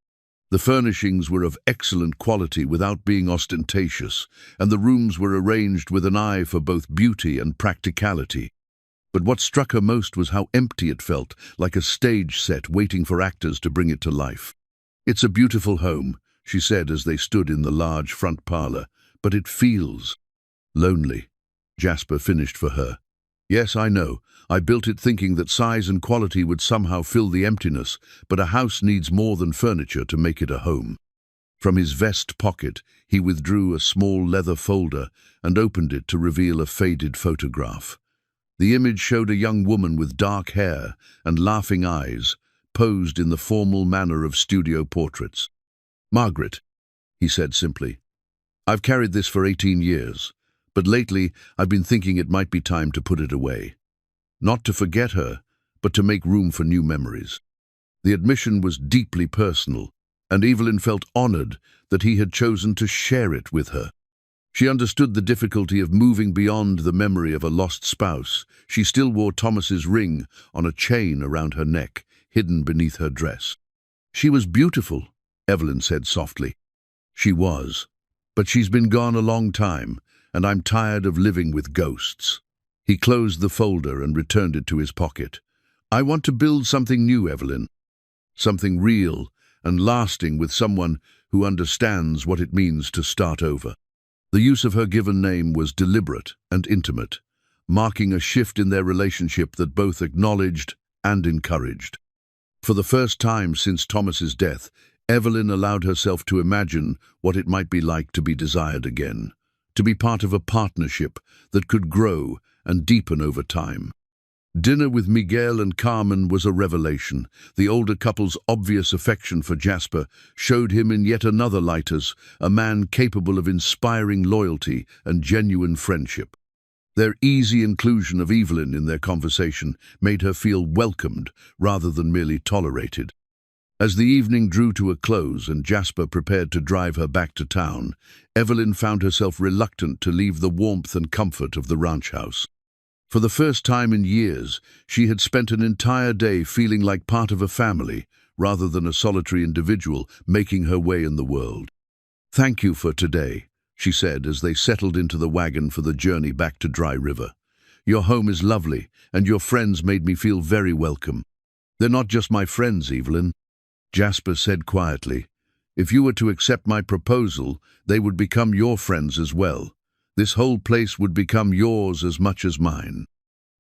The furnishings were of excellent quality without being ostentatious, and the rooms were arranged with an eye for both beauty and practicality. But what struck her most was how empty it felt, like a stage set waiting for actors to bring it to life. "It's a beautiful home," she said as they stood in the large front parlor, "but it feels lonely." Jasper finished for her. "Yes, I know. I built it thinking that size and quality would somehow fill the emptiness, but a house needs more than furniture to make it a home." From his vest pocket, he withdrew a small leather folder and opened it to reveal a faded photograph. The image showed a young woman with dark hair and laughing eyes, posed in the formal manner of studio portraits. "Margaret," he said simply. "I've carried this for 18 years, but lately I've been thinking it might be time to put it away. Not to forget her, but to make room for new memories." The admission was deeply personal, and Evelyn felt honored that he had chosen to share it with her. She understood the difficulty of moving beyond the memory of a lost spouse. She still wore Thomas's ring on a chain around her neck, hidden beneath her dress. "She was beautiful," Evelyn said softly. "She was. But she's been gone a long time, and I'm tired of living with ghosts." He closed the folder and returned it to his pocket. "I want to build something new, Evelyn. Something real and lasting with someone who understands what it means to start over." The use of her given name was deliberate and intimate, marking a shift in their relationship that both acknowledged and encouraged. For the first time since Thomas's death, Evelyn allowed herself to imagine what it might be like to be desired again, to be part of a partnership that could grow and deepen over time. Dinner with Miguel and Carmen was a revelation. The older couple's obvious affection for Jasper showed him in yet another light as a man capable of inspiring loyalty and genuine friendship. Their easy inclusion of Evelyn in their conversation made her feel welcomed rather than merely tolerated. As the evening drew to a close and Jasper prepared to drive her back to town, Evelyn found herself reluctant to leave the warmth and comfort of the ranch house. For the first time in years, she had spent an entire day feeling like part of a family, rather than a solitary individual making her way in the world. "Thank you for today," she said as they settled into the wagon for the journey back to Dry River. "Your home is lovely, and your friends made me feel very welcome." "They're not just my friends, Evelyn," Jasper said quietly. "If you were to accept my proposal, they would become your friends as well. This whole place would become yours as much as mine."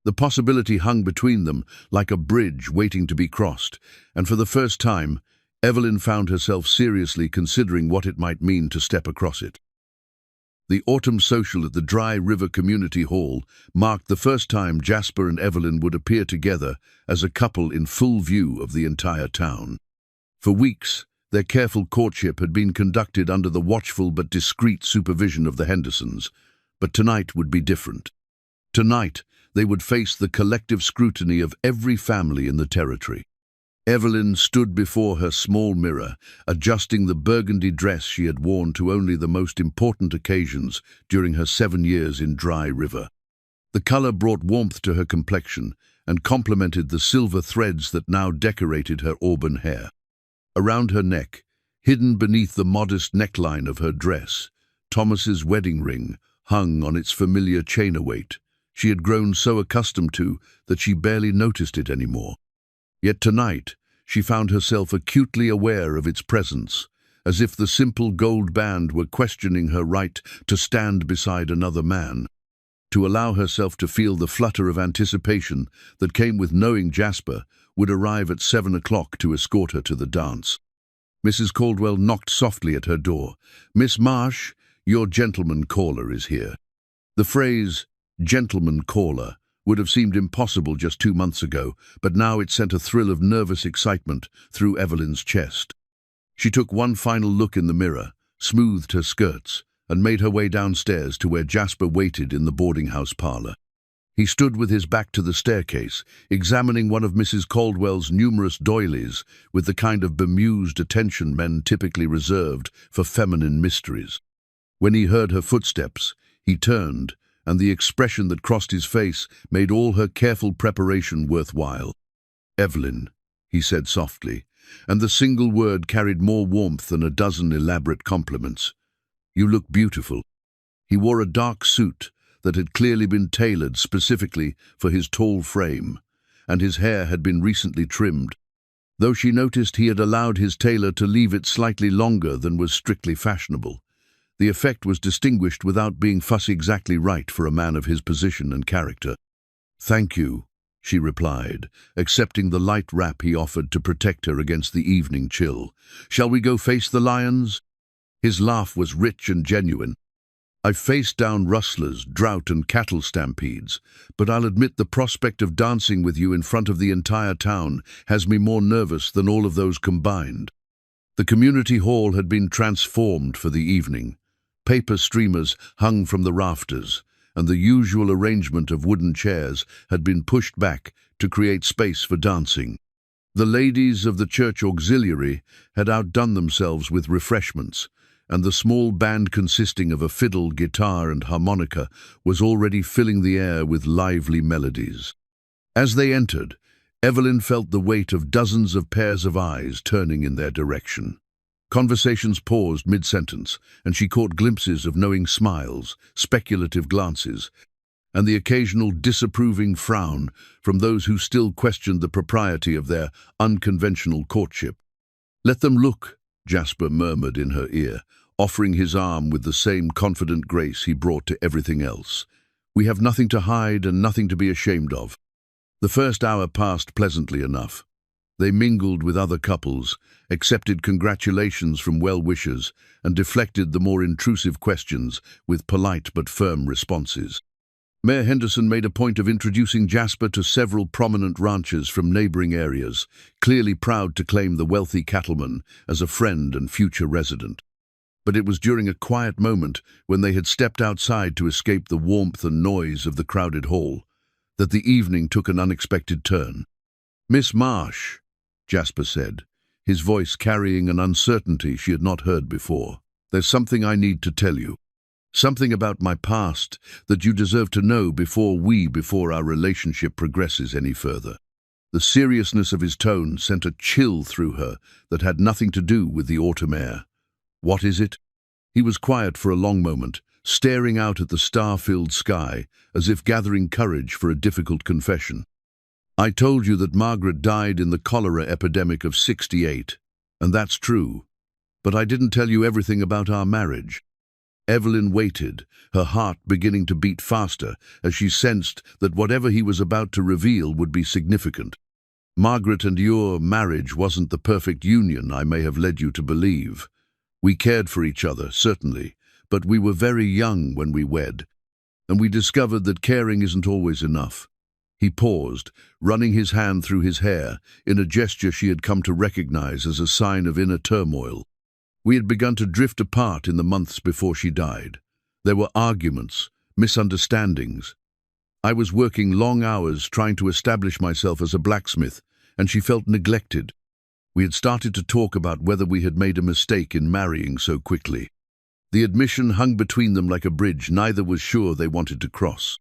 The possibility hung between them like a bridge waiting to be crossed, and for the first time, Evelyn found herself seriously considering what it might mean to step across it. The autumn social at the Dry River Community Hall marked the first time Jasper and Evelyn would appear together as a couple in full view of the entire town. For weeks, their careful courtship had been conducted under the watchful but discreet supervision of the Hendersons, but tonight would be different. Tonight, they would face the collective scrutiny of every family in the territory. Evelyn stood before her small mirror, adjusting the burgundy dress she had worn to only the most important occasions during her 7 years in Dry River. The color brought warmth to her complexion and complemented the silver threads that now decorated her auburn hair. Around her neck, hidden beneath the modest neckline of her dress, Thomas's wedding ring hung on its familiar chain-await. She had grown so accustomed to that she barely noticed it anymore. Yet tonight, she found herself acutely aware of its presence, as if the simple gold band were questioning her right to stand beside another man. To allow herself to feel the flutter of anticipation that came with knowing Jasper would arrive at 7 o'clock to escort her to the dance. Mrs. Caldwell knocked softly at her door. "Miss Marsh, your gentleman caller is here." The phrase, "gentleman caller," would have seemed impossible just 2 months ago, but now it sent a thrill of nervous excitement through Evelyn's chest. She took one final look in the mirror, smoothed her skirts, and made her way downstairs to where Jasper waited in the boarding house parlor. He stood with his back to the staircase, examining one of Mrs. Caldwell's numerous doilies with the kind of bemused attention men typically reserved for feminine mysteries. When he heard her footsteps, he turned, and the expression that crossed his face made all her careful preparation worthwhile. "Evelyn," he said softly, and the single word carried more warmth than a dozen elaborate compliments. "You look beautiful." He wore a dark suit that had clearly been tailored specifically for his tall frame, and his hair had been recently trimmed, though she noticed he had allowed his tailor to leave it slightly longer than was strictly fashionable. The effect was distinguished without being fussy exactly right for a man of his position and character. "Thank you," she replied, accepting the light wrap he offered to protect her against the evening chill. "Shall we go face the lions?" His laugh was rich and genuine. "I've faced down rustlers, drought and cattle stampedes, but I'll admit the prospect of dancing with you in front of the entire town has me more nervous than all of those combined." The community hall had been transformed for the evening. Paper streamers hung from the rafters, and the usual arrangement of wooden chairs had been pushed back to create space for dancing. The ladies of the church auxiliary had outdone themselves with refreshments, and the small band consisting of a fiddle, guitar, and harmonica was already filling the air with lively melodies. As they entered, Evelyn felt the weight of dozens of pairs of eyes turning in their direction. Conversations paused mid-sentence, and she caught glimpses of knowing smiles, speculative glances, and the occasional disapproving frown from those who still questioned the propriety of their unconventional courtship. "Let them look," Jasper murmured in her ear, offering his arm with the same confident grace he brought to everything else. "We have nothing to hide and nothing to be ashamed of." The first hour passed pleasantly enough. They mingled with other couples, accepted congratulations from well-wishers, and deflected the more intrusive questions with polite but firm responses. Mayor Henderson made a point of introducing Jasper to several prominent ranchers from neighboring areas, clearly proud to claim the wealthy cattleman as a friend and future resident. But it was during a quiet moment, when they had stepped outside to escape the warmth and noise of the crowded hall, that the evening took an unexpected turn. "Miss Marsh," Jasper said, his voice carrying an uncertainty she had not heard before, "there's something I need to tell you. Something about my past that you deserve to know before our relationship progresses any further." The seriousness of his tone sent a chill through her that had nothing to do with the autumn air. "What is it?" He was quiet for a long moment, staring out at the star-filled sky, as if gathering courage for a difficult confession. "I told you that Margaret died in the cholera epidemic of '68, and that's true. But I didn't tell you everything about our marriage." Evelyn waited, her heart beginning to beat faster as she sensed that whatever he was about to reveal would be significant. "Margaret and your marriage wasn't the perfect union I may have led you to believe. We cared for each other, certainly, But we were very young when we wed, and we discovered that caring isn't always enough." He paused, running his hand through his hair, in a gesture she had come to recognize as a sign of inner turmoil. We had begun to drift apart in the months before she died. There were arguments, misunderstandings. I was working long hours trying to establish myself as a blacksmith, and she felt neglected. We had started to talk about whether we had made a mistake in marrying so quickly. The admission hung between them like a bridge neither was sure they wanted to cross.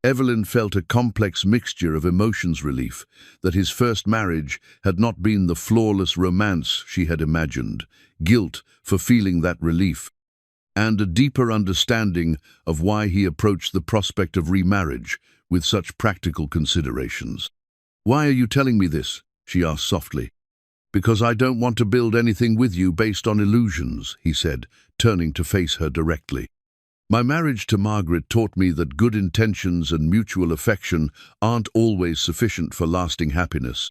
Evelyn felt a complex mixture of emotions: relief that his first marriage had not been the flawless romance she had imagined, guilt for feeling that relief, and a deeper understanding of why he approached the prospect of remarriage with such practical considerations. "Why are you telling me this?" she asked softly. "Because I don't want to build anything with you based on illusions," he said, turning to face her directly. "My marriage to Margaret taught me that good intentions and mutual affection aren't always sufficient for lasting happiness.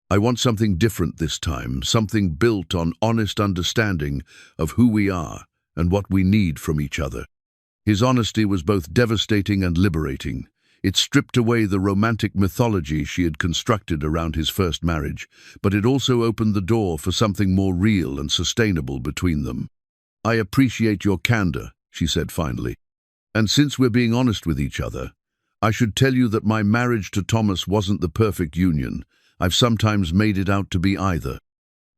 I want something different this time, something built on honest understanding of who we are and what we need from each other." His honesty was both devastating and liberating. It stripped away the romantic mythology she had constructed around his first marriage, but it also opened the door for something more real and sustainable between them. "I appreciate your candor," she said finally. "And since we're being honest with each other, I should tell you that my marriage to Thomas wasn't the perfect union. I've sometimes made it out to be either.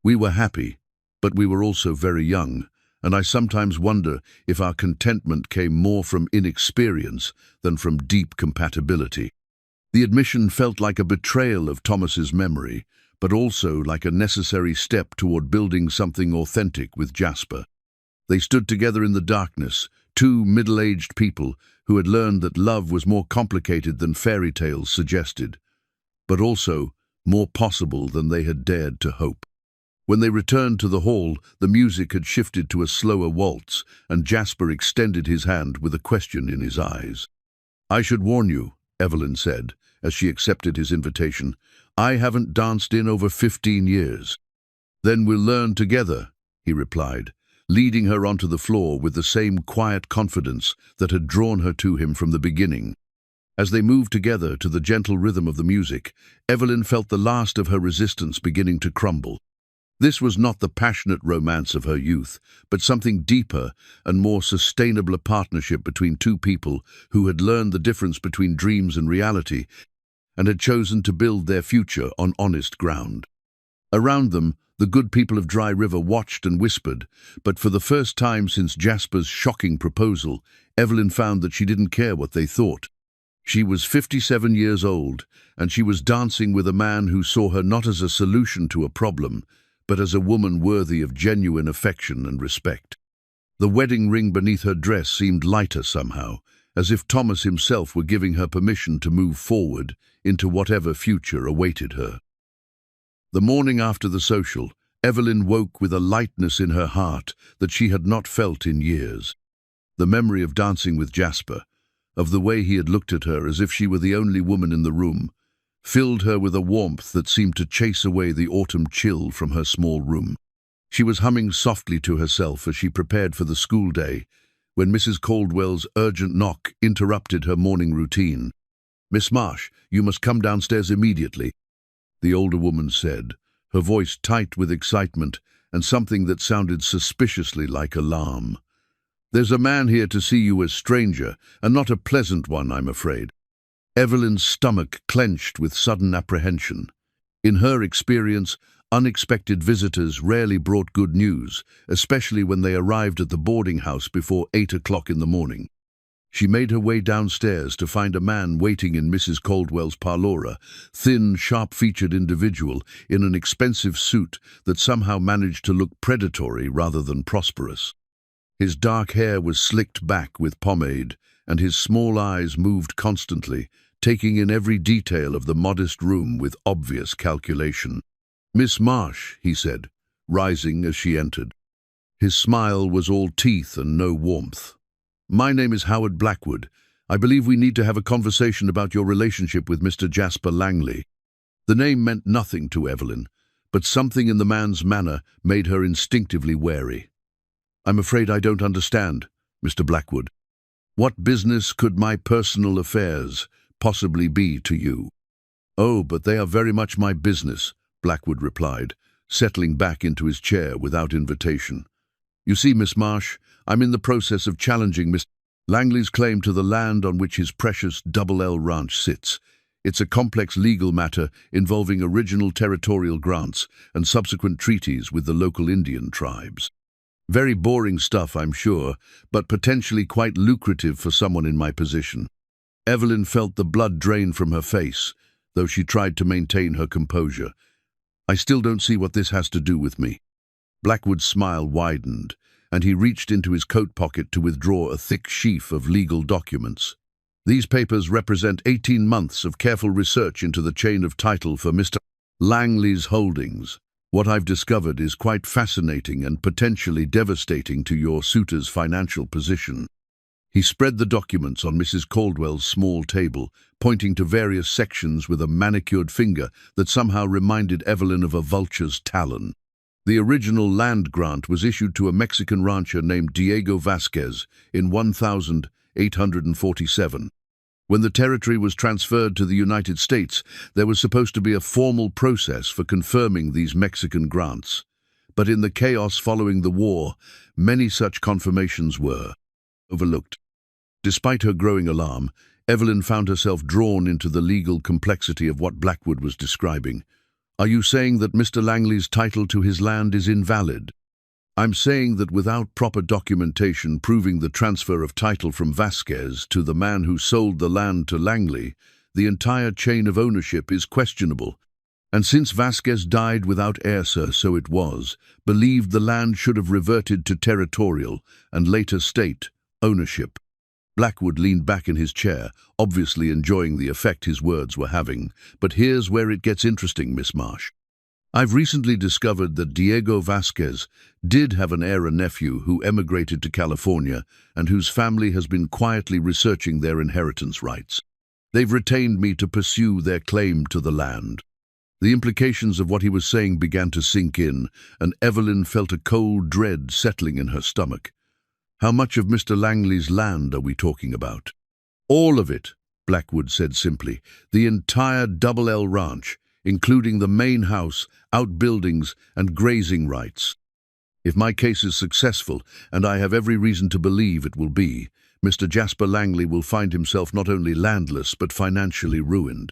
We were happy, but we were also very young, and I sometimes wonder if our contentment came more from inexperience than from deep compatibility." The admission felt like a betrayal of Thomas's memory, but also like a necessary step toward building something authentic with Jasper. They stood together in the darkness, two middle-aged people who had learned that love was more complicated than fairy tales suggested, but also more possible than they had dared to hope. When they returned to the hall, the music had shifted to a slower waltz, and Jasper extended his hand with a question in his eyes. "I should warn you," Evelyn said, as she accepted his invitation, "I haven't danced in over 15 years. "Then we'll learn together," he replied, leading her onto the floor with the same quiet confidence that had drawn her to him from the beginning. As they moved together to the gentle rhythm of the music, Evelyn felt the last of her resistance beginning to crumble. This was not the passionate romance of her youth, but something deeper and more sustainable: a partnership between two people who had learned the difference between dreams and reality and had chosen to build their future on honest ground. Around them, the good people of Dry River watched and whispered, but for the first time since Jasper's shocking proposal, Evelyn found that she didn't care what they thought. She was 57 years old, and she was dancing with a man who saw her not as a solution to a problem, but as a woman worthy of genuine affection and respect. The wedding ring beneath her dress seemed lighter somehow, as if Thomas himself were giving her permission to move forward into whatever future awaited her. The morning after the social, Evelyn woke with a lightness in her heart that she had not felt in years. The memory of dancing with Jasper, of the way he had looked at her as if she were the only woman in the room, filled her with a warmth that seemed to chase away the autumn chill from her small room. She was humming softly to herself as she prepared for the school day, when Mrs. Caldwell's urgent knock interrupted her morning routine. "Miss Marsh, you must come downstairs immediately," the older woman said, her voice tight with excitement and something that sounded suspiciously like alarm. "There's a man here to see you as stranger, and not a pleasant one, I'm afraid." Evelyn's stomach clenched with sudden apprehension. In her experience, unexpected visitors rarely brought good news, especially when they arrived at the boarding house before 8 o'clock in the morning. She made her way downstairs to find a man waiting in Mrs. Caldwell's parlour, a thin, sharp-featured individual in an expensive suit that somehow managed to look predatory rather than prosperous. His dark hair was slicked back with pomade, and his small eyes moved constantly, taking in every detail of the modest room with obvious calculation. "Miss Marsh," he said, rising as she entered. His smile was all teeth and no warmth. "My name is Howard Blackwood. I believe we need to have a conversation about your relationship with Mr. Jasper Langley." The name meant nothing to Evelyn, but something in the man's manner made her instinctively wary. "I'm afraid I don't understand," Mr. Blackwood. What business could my personal affairs possibly be to you? Oh, but they are very much my business, Blackwood replied, settling back into his chair without invitation. You see, Miss Marsh, I'm in the process of challenging Mr. Langley's claim to the land on which his precious Double L Ranch sits. It's a complex legal matter involving original territorial grants and subsequent treaties with the local Indian tribes. Very boring stuff, I'm sure, but potentially quite lucrative for someone in my position. Evelyn felt the blood drain from her face, though she tried to maintain her composure. I still don't see what this has to do with me. Blackwood's smile widened, and he reached into his coat pocket to withdraw a thick sheaf of legal documents. These papers represent 18 months of careful research into the chain of title for Mr. Langley's holdings. What I've discovered is quite fascinating and potentially devastating to your suitor's financial position. He spread the documents on Mrs. Caldwell's small table, pointing to various sections with a manicured finger that somehow reminded Evelyn of a vulture's talon. The original land grant was issued to a Mexican rancher named Diego Vasquez in 1847. When the territory was transferred to the United States, there was supposed to be a formal process for confirming these Mexican grants. But in the chaos following the war, many such confirmations were overlooked. Despite her growing alarm, Evelyn found herself drawn into the legal complexity of what Blackwood was describing. Are you saying that Mr. Langley's title to his land is invalid? I'm saying that without proper documentation proving the transfer of title from Vasquez to the man who sold the land to Langley, the entire chain of ownership is questionable. And since Vasquez died without heir, so it was, believed the land should have reverted to territorial and later state ownership. Blackwood leaned back in his chair, obviously enjoying the effect his words were having. But here's where it gets interesting, Miss Marsh. I've recently discovered that Diego Vasquez did have an heir and nephew who emigrated to California and whose family has been quietly researching their inheritance rights. They've retained me to pursue their claim to the land. The implications of what he was saying began to sink in, and Evelyn felt a cold dread settling in her stomach. How much of Mr. Langley's land are we talking about? All of it, Blackwood said simply. The entire Double L Ranch, including the main house, outbuildings, and grazing rights. If my case is successful, and I have every reason to believe it will be, Mr. Jasper Langley will find himself not only landless but financially ruined.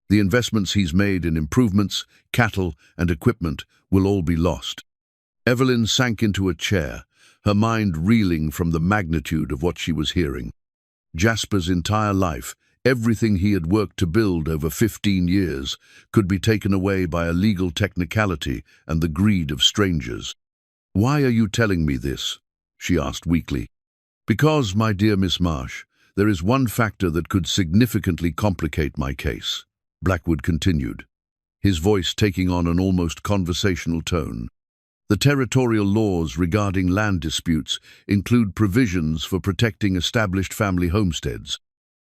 The investments he's made in improvements, cattle, and equipment will all be lost. Evelyn sank into a chair, her mind reeling from the magnitude of what she was hearing. Jasper's entire life, everything he had worked to build over 15 years, could be taken away by a legal technicality and the greed of strangers. "Why are you telling me this?" she asked weakly. "Because, my dear Miss Marsh, there is one factor that could significantly complicate my case," Blackwood continued, his voice taking on an almost conversational tone. The territorial laws regarding land disputes include provisions for protecting established family homesteads.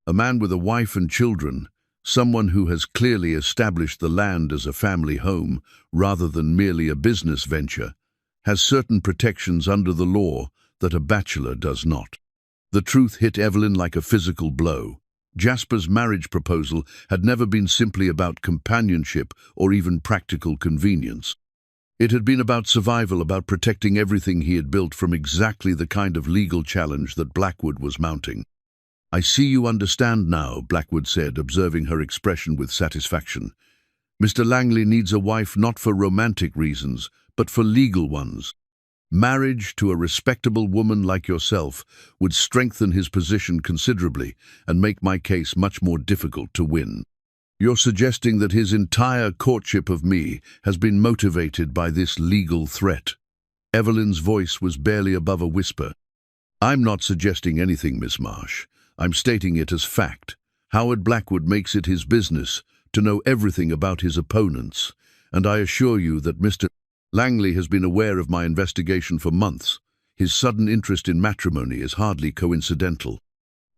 A man with a wife and children, someone who has clearly established the land as a family home rather than merely a business venture, has certain protections under the law that a bachelor does not. The truth hit Evelyn like a physical blow. Jasper's marriage proposal had never been simply about companionship or even practical convenience. It had been about survival, about protecting everything he had built from exactly the kind of legal challenge that Blackwood was mounting. "I see you understand now," Blackwood said, observing her expression with satisfaction. "Mr. Langley needs a wife not for romantic reasons, but for legal ones. Marriage to a respectable woman like yourself would strengthen his position considerably and make my case much more difficult to win. You're suggesting that his entire courtship of me has been motivated by this legal threat." Evelyn's voice was barely above a whisper. "I'm not suggesting anything, Miss Marsh. I'm stating it as fact. Howard Blackwood makes it his business to know everything about his opponents, and I assure you that Mr. Langley has been aware of my investigation for months. His sudden interest in matrimony is hardly coincidental."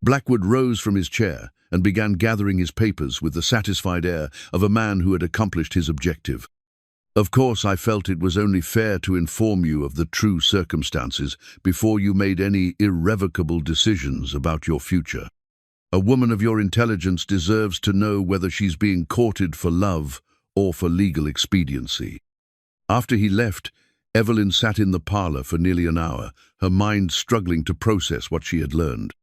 Blackwood rose from his chair and began gathering his papers with the satisfied air of a man who had accomplished his objective. Of course, I felt it was only fair to inform you of the true circumstances before you made any irrevocable decisions about your future. A woman of your intelligence deserves to know whether she's being courted for love or for legal expediency. After he left, Evelyn sat in the parlor for nearly an hour, her mind struggling to process what she had learned.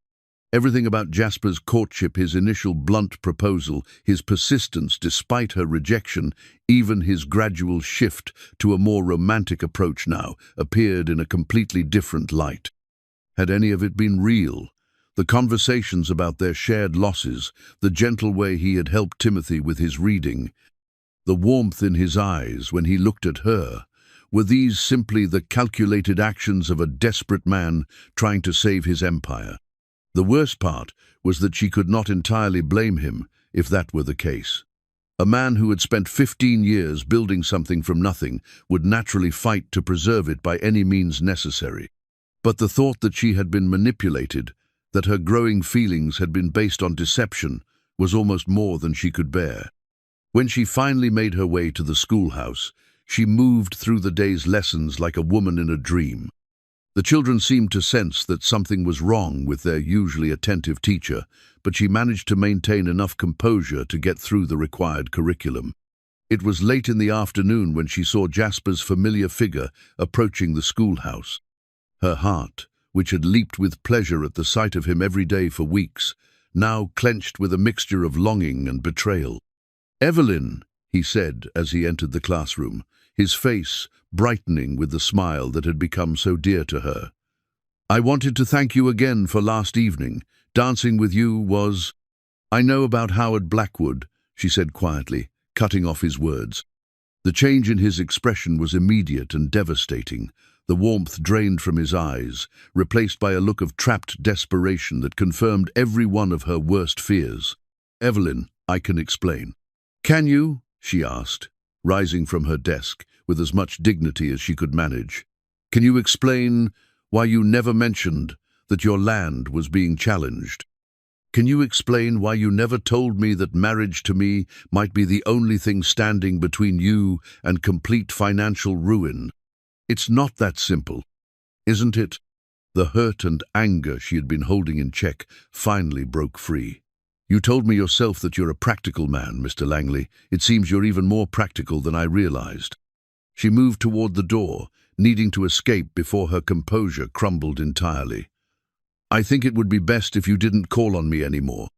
Everything about Jasper's courtship, his initial blunt proposal, his persistence despite her rejection, even his gradual shift to a more romantic approach now, appeared in a completely different light. Had any of it been real? The conversations about their shared losses, the gentle way he had helped Timothy with his reading, the warmth in his eyes when he looked at her, were these simply the calculated actions of a desperate man trying to save his empire? The worst part was that she could not entirely blame him if that were the case. A man who had spent 15 years building something from nothing would naturally fight to preserve it by any means necessary. But the thought that she had been manipulated, that her growing feelings had been based on deception, was almost more than she could bear. When she finally made her way to the schoolhouse, she moved through the day's lessons like a woman in a dream. The children seemed to sense that something was wrong with their usually attentive teacher, but she managed to maintain enough composure to get through the required curriculum. It was late in the afternoon when she saw Jasper's familiar figure approaching the schoolhouse. Her heart, which had leaped with pleasure at the sight of him every day for weeks, now clenched with a mixture of longing and betrayal. "Evelyn," he said as he entered the classroom, his face brightening with the smile that had become so dear to her. "I wanted to thank you again for last evening. Dancing with you was—" "I know about Howard Blackwood," she said quietly, cutting off his words. The change in his expression was immediate and devastating. The warmth drained from his eyes, replaced by a look of trapped desperation that confirmed every one of her worst fears. "Evelyn, I can explain." "Can you?" she asked, rising from her desk with as much dignity as she could manage. "Can you explain why you never mentioned that your land was being challenged? Can you explain why you never told me that marriage to me might be the only thing standing between you and complete financial ruin? It's not that simple, isn't it?" The hurt and anger she had been holding in check finally broke free. "You told me yourself that you're a practical man, Mr. Langley. It seems you're even more practical than I realized." She moved toward the door, needing to escape before her composure crumbled entirely. "I think it would be best if you didn't call on me anymore.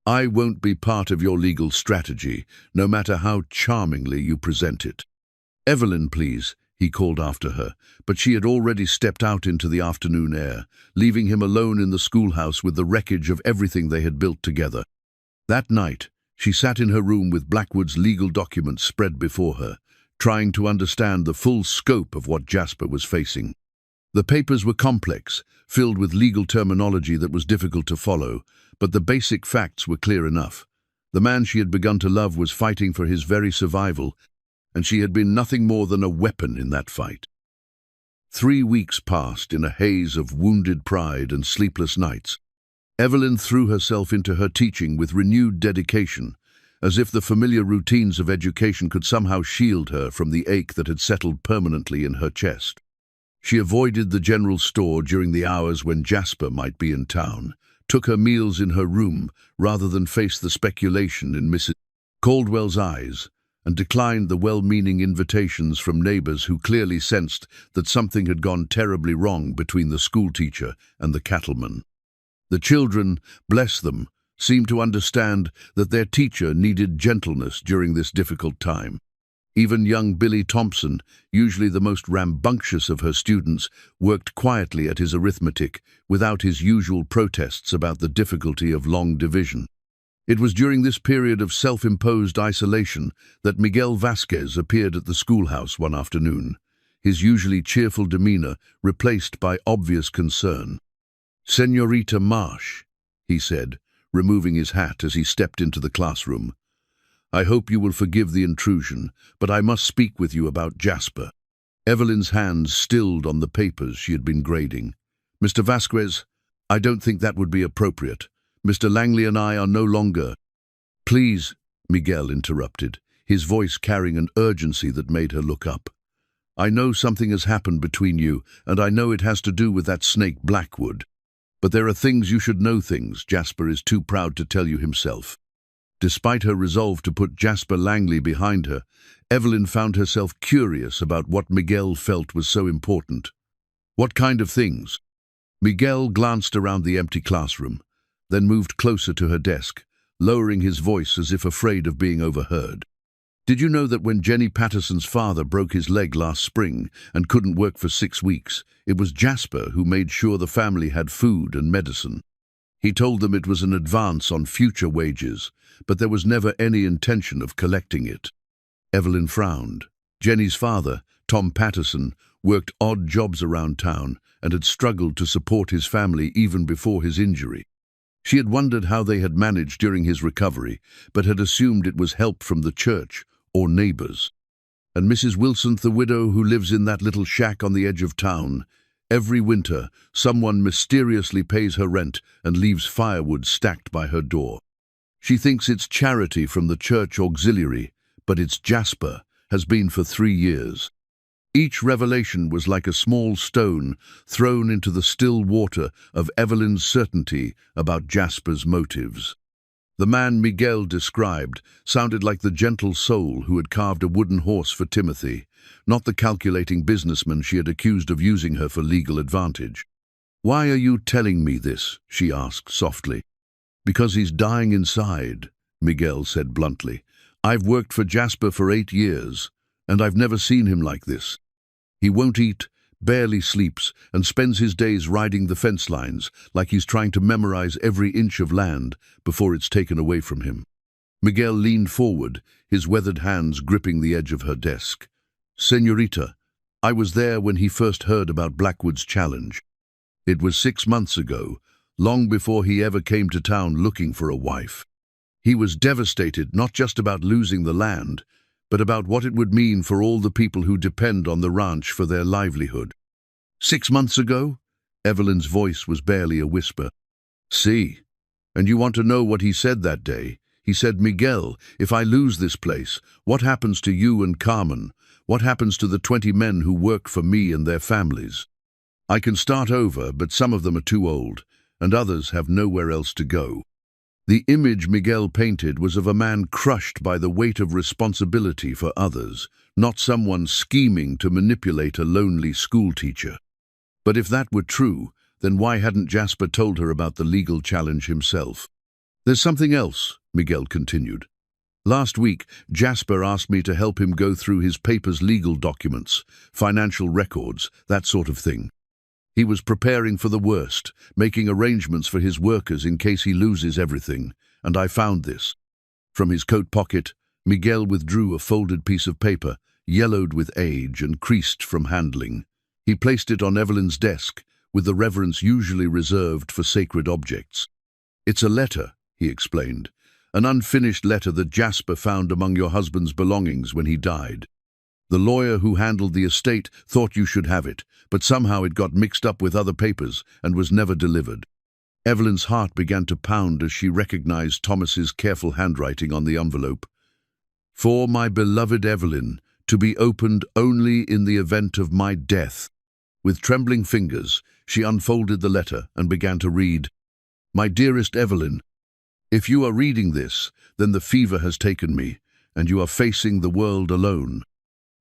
I won't be part of your legal strategy, no matter how charmingly you present it." "Evelyn, please," he called after her, but she had already stepped out into the afternoon air, leaving him alone in the schoolhouse with the wreckage of everything they had built together. That night, she sat in her room with Blackwood's legal documents spread before her, trying to understand the full scope of what Jasper was facing. The papers were complex, filled with legal terminology that was difficult to follow, but the basic facts were clear enough. The man she had begun to love was fighting for his very survival, and she had been nothing more than a weapon in that fight. 3 weeks passed in a haze of wounded pride and sleepless nights. Evelyn threw herself into her teaching with renewed dedication, as if the familiar routines of education could somehow shield her from the ache that had settled permanently in her chest. She avoided the general store during the hours when Jasper might be in town, took her meals in her room rather than face the speculation in Mrs. Caldwell's eyes, and declined the well-meaning invitations from neighbors who clearly sensed that something had gone terribly wrong between the schoolteacher and the cattleman. The children, bless them, seemed to understand that their teacher needed gentleness during this difficult time. Even young Billy Thompson, usually the most rambunctious of her students, worked quietly at his arithmetic without his usual protests about the difficulty of long division. It was during this period of self-imposed isolation that Miguel Vasquez appeared at the schoolhouse one afternoon, his usually cheerful demeanor replaced by obvious concern. "Señorita Marsh," he said, removing his hat as he stepped into the classroom. "I hope you will forgive the intrusion, but I must speak with you about Jasper." Evelyn's hands stilled on the papers she had been grading. "Mr. Vasquez, I don't think that would be appropriate. Mr. Langley and I are no longer—" "Please," Miguel interrupted, his voice carrying an urgency that made her look up. "I know something has happened between you, and I know it has to do with that snake Blackwood. But there are things you should know things Jasper is too proud to tell you himself." Despite her resolve to put Jasper Langley behind her, Evelyn found herself curious about what Miguel felt was so important. "What kind of things?" Miguel glanced around the empty classroom, then moved closer to her desk, lowering his voice as if afraid of being overheard. "Did you know that when Jenny Patterson's father broke his leg last spring and couldn't work for 6 weeks, it was Jasper who made sure the family had food and medicine? He told them it was an advance on future wages, but there was never any intention of collecting it." Evelyn frowned. Jenny's father, Tom Patterson, worked odd jobs around town and had struggled to support his family even before his injury. She had wondered how they had managed during his recovery, but had assumed it was help from the church or neighbors. "And Mrs. Wilson, the widow who lives in that little shack on the edge of town. Every winter, someone mysteriously pays her rent and leaves firewood stacked by her door. She thinks it's charity from the church auxiliary, but it's Jasper, has been for 3 years." Each revelation was like a small stone thrown into the still water of Evelyn's certainty about Jasper's motives. The man Miguel described sounded like the gentle soul who had carved a wooden horse for Timothy, not the calculating businessman she had accused of using her for legal advantage. "Why are you telling me this?" she asked softly. "Because he's dying inside," Miguel said bluntly. "I've worked for Jasper for 8 years, and I've never seen him like this. He won't eat, barely sleeps, and spends his days riding the fence lines like he's trying to memorize every inch of land before it's taken away from him." Miguel leaned forward, his weathered hands gripping the edge of her desk. "Señorita, I was there when he first heard about Blackwood's challenge. It was 6 months ago, long before he ever came to town looking for a wife. He was devastated not just about losing the land, but about what it would mean for all the people who depend on the ranch for their livelihood." "6 months ago?" Evelyn's voice was barely a whisper. "See, and you want to know what he said that day? He said, 'Miguel, if I lose this place, what happens to you and Carmen? What happens to the 20 men who work for me and their families? I can start over, but some of them are too old, and others have nowhere else to go.'" The image Miguel painted was of a man crushed by the weight of responsibility for others, not someone scheming to manipulate a lonely schoolteacher. But if that were true, then why hadn't Jasper told her about the legal challenge himself? "There's something else," Miguel continued. "Last week, Jasper asked me to help him go through his paper's legal documents, financial records, that sort of thing. He was preparing for the worst, making arrangements for his workers in case he loses everything, and I found this." From his coat pocket, Miguel withdrew a folded piece of paper, yellowed with age and creased from handling. He placed it on Evelyn's desk, with the reverence usually reserved for sacred objects. "It's a letter," he explained, "an unfinished letter that Jasper found among your husband's belongings when he died. The lawyer who handled the estate thought you should have it, but somehow it got mixed up with other papers and was never delivered." Evelyn's heart began to pound as she recognized Thomas's careful handwriting on the envelope. "For my beloved Evelyn, to be opened only in the event of my death." With trembling fingers, she unfolded the letter and began to read. "My dearest Evelyn, if you are reading this, then the fever has taken me, and you are facing the world alone.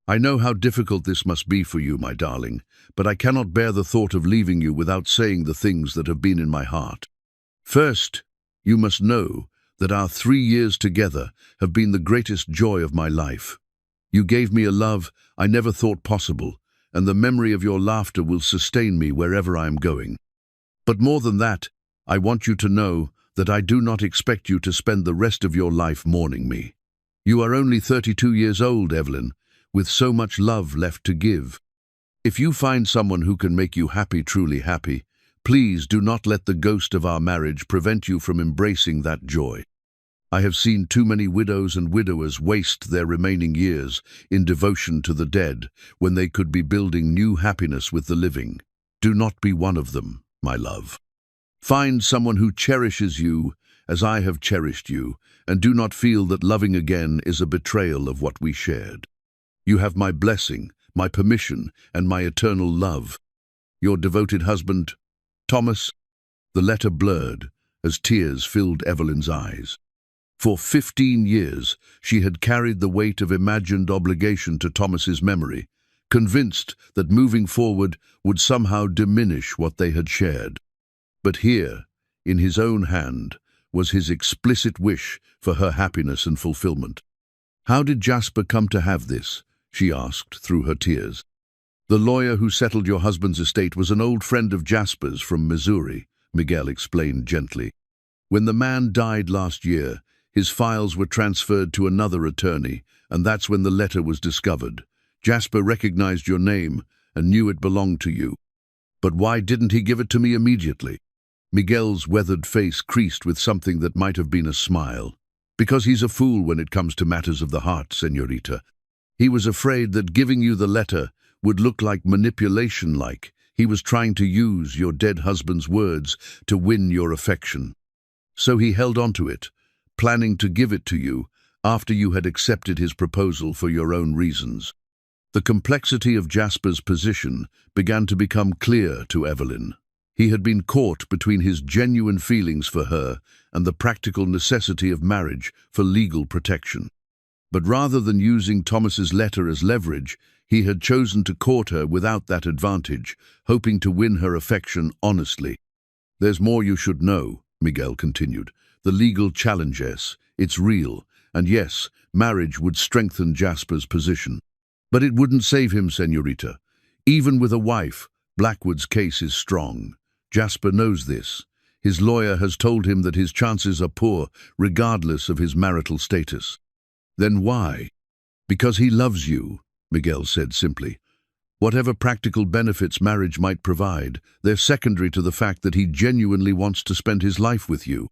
I know how difficult this must be for you, my darling, but I cannot bear the thought of leaving you without saying the things that have been in my heart. First, you must know that our 3 years together have been the greatest joy of my life. You gave me a love I never thought possible, and the memory of your laughter will sustain me wherever I am going. But more than that, I want you to know that I do not expect you to spend the rest of your life mourning me. You are only 32 years old, Evelyn, with so much love left to give. If you find someone who can make you happy, truly happy, please do not let the ghost of our marriage prevent you from embracing that joy. I have seen too many widows and widowers waste their remaining years in devotion to the dead when they could be building new happiness with the living. Do not be one of them, my love. Find someone who cherishes you as I have cherished you, and do not feel that loving again is a betrayal of what we shared. You have my blessing, my permission, and my eternal love. Your devoted husband, Thomas." The letter blurred as tears filled Evelyn's eyes. For 15 years, she had carried the weight of imagined obligation to Thomas's memory, convinced that moving forward would somehow diminish what they had shared. But here, in his own hand, was his explicit wish for her happiness and fulfillment. "How did Jasper come to have this?" she asked through her tears. "The lawyer who settled your husband's estate was an old friend of Jasper's from Missouri," Miguel explained gently. "When the man died last year, his files were transferred to another attorney, and that's when the letter was discovered. Jasper recognized your name and knew it belonged to you. But why didn't he give it to me immediately?" Miguel's weathered face creased with something that might have been a smile. "Because he's a fool when it comes to matters of the heart, señorita. He was afraid that giving you the letter would look like manipulation, like he was trying to use your dead husband's words to win your affection. So he held on to it, planning to give it to you after you had accepted his proposal for your own reasons." The complexity of Jasper's position began to become clear to Evelyn. He had been caught between his genuine feelings for her and the practical necessity of marriage for legal protection. But rather than using Thomas's letter as leverage, he had chosen to court her without that advantage, hoping to win her affection honestly. "There's more you should know," Miguel continued. "The legal challenge, yes, it's real, and yes, marriage would strengthen Jasper's position. But it wouldn't save him, señorita. Even with a wife, Blackwood's case is strong. Jasper knows this. His lawyer has told him that his chances are poor, regardless of his marital status." "Then why?" "Because he loves you," Miguel said simply. "Whatever practical benefits marriage might provide, they're secondary to the fact that he genuinely wants to spend his life with you.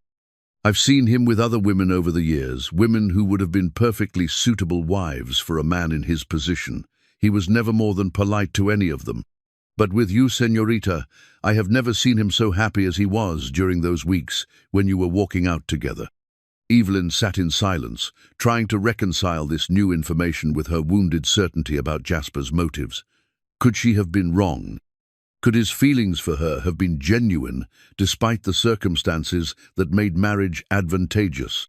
I've seen him with other women over the years, women who would have been perfectly suitable wives for a man in his position. He was never more than polite to any of them. But with you, señorita, I have never seen him so happy as he was during those weeks when you were walking out together." Evelyn sat in silence, trying to reconcile this new information with her wounded certainty about Jasper's motives. Could she have been wrong? Could his feelings for her have been genuine, despite the circumstances that made marriage advantageous?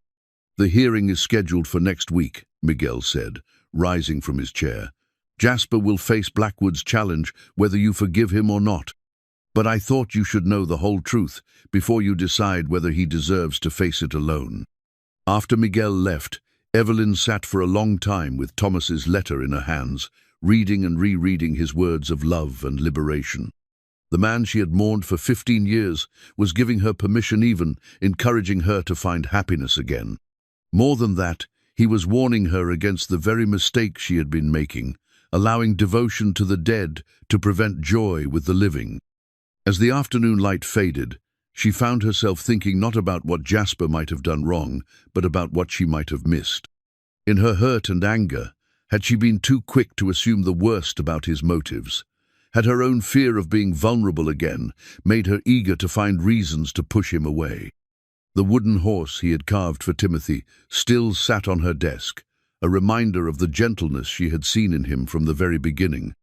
"The hearing is scheduled for next week," Miguel said, rising from his chair. "Jasper will face Blackwood's challenge, whether you forgive him or not. But I thought you should know the whole truth before you decide whether he deserves to face it alone." After Miguel left, Evelyn sat for a long time with Thomas's letter in her hands, reading and rereading his words of love and liberation. The man she had mourned for 15 years was giving her permission, even encouraging her to find happiness again. More than that, he was warning her against the very mistake she had been making, allowing devotion to the dead to prevent joy with the living. As the afternoon light faded, she found herself thinking not about what Jasper might have done wrong, but about what she might have missed. In her hurt and anger, had she been too quick to assume the worst about his motives? Had her own fear of being vulnerable again made her eager to find reasons to push him away? The wooden horse he had carved for Timothy still sat on her desk, a reminder of the gentleness she had seen in him from the very beginning.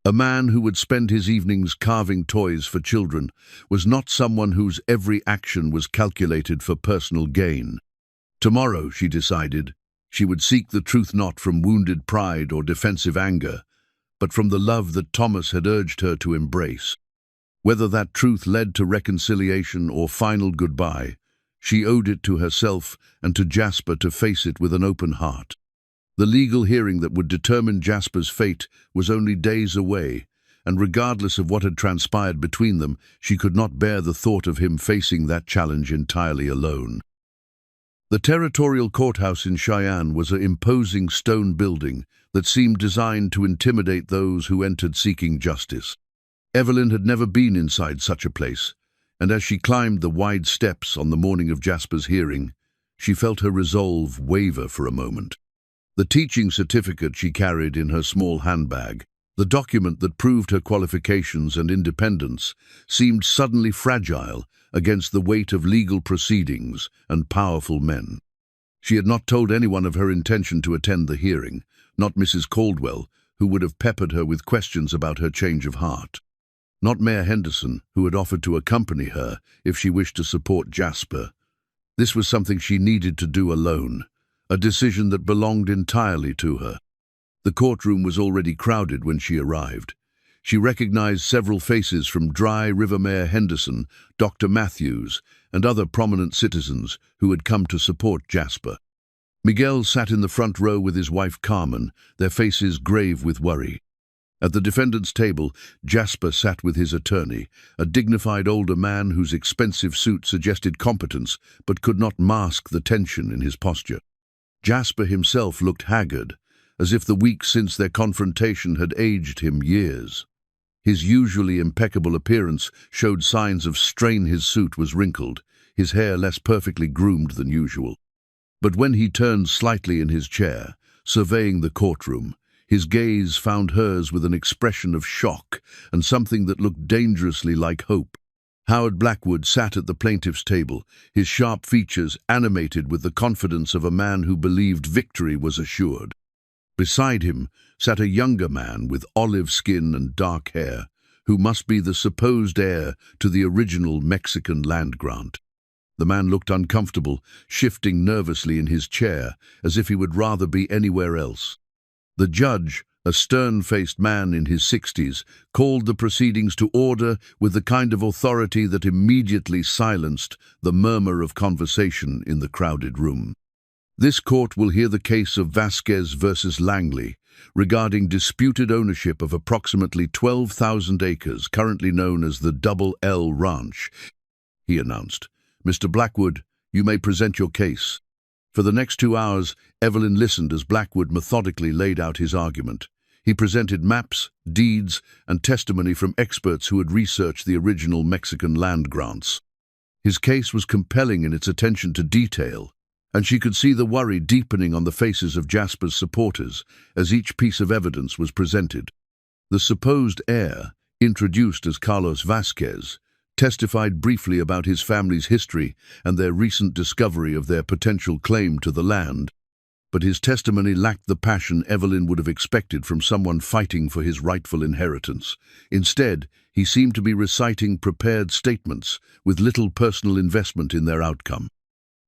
A man who would spend his evenings carving toys for children was not someone whose every action was calculated for personal gain. Tomorrow, she decided, she would seek the truth not from wounded pride or defensive anger, but from the love that Thomas had urged her to embrace. Whether that truth led to reconciliation or final goodbye, she owed it to herself and to Jasper to face it with an open heart. The legal hearing that would determine Jasper's fate was only days away, and regardless of what had transpired between them, she could not bear the thought of him facing that challenge entirely alone. The territorial courthouse in Cheyenne was an imposing stone building that seemed designed to intimidate those who entered seeking justice. Evelyn had never been inside such a place, and as she climbed the wide steps on the morning of Jasper's hearing, she felt her resolve waver for a moment. The teaching certificate she carried in her small handbag, The document that proved her qualifications and independence seemed suddenly fragile against the weight of legal proceedings and powerful men. She had not told anyone of her intention to attend the hearing, not Mrs. Caldwell, who would have peppered her with questions about her change of heart. Not Mayor Henderson, who had offered to accompany her if she wished to support Jasper. This was something she needed to do alone, a decision that belonged entirely to her. The courtroom was already crowded when she arrived. She recognized several faces from Dry River Mayor Henderson, Dr. Matthews, and other prominent citizens who had come to support Jasper. Miguel sat in the front row with his wife Carmen, their faces grave with worry. At the defendant's table, Jasper sat with his attorney, a dignified older man whose expensive suit suggested competence but could not mask the tension in his posture. Jasper himself looked haggard, as if the weeks since their confrontation had aged him years. His usually impeccable appearance showed signs of strain. His suit was wrinkled, his hair less perfectly groomed than usual. But when he turned slightly in his chair, surveying the courtroom, his gaze found hers with an expression of shock and something that looked dangerously like hope. Howard Blackwood sat at the plaintiff's table, his sharp features animated with the confidence of a man who believed victory was assured. Beside him sat a younger man with olive skin and dark hair, who must be the supposed heir to the original Mexican land grant. The man looked uncomfortable, shifting nervously in his chair, as if he would rather be anywhere else. The judge, a stern-faced man in his 60s, called the proceedings to order with the kind of authority that immediately silenced the murmur of conversation in the crowded room. This court will hear the case of Vasquez versus Langley, regarding disputed ownership of approximately 12,000 acres, currently known as the Double L Ranch, he announced. Mr. Blackwood, you may present your case. For the next 2 hours, Evelyn listened as Blackwood methodically laid out his argument. He presented maps, deeds, and testimony from experts who had researched the original Mexican land grants. His case was compelling in its attention to detail, and she could see the worry deepening on the faces of Jasper's supporters as each piece of evidence was presented. The supposed heir, introduced as Carlos Vasquez, testified briefly about his family's history and their recent discovery of their potential claim to the land. But his testimony lacked the passion Evelyn would have expected from someone fighting for his rightful inheritance. Instead, he seemed to be reciting prepared statements with little personal investment in their outcome.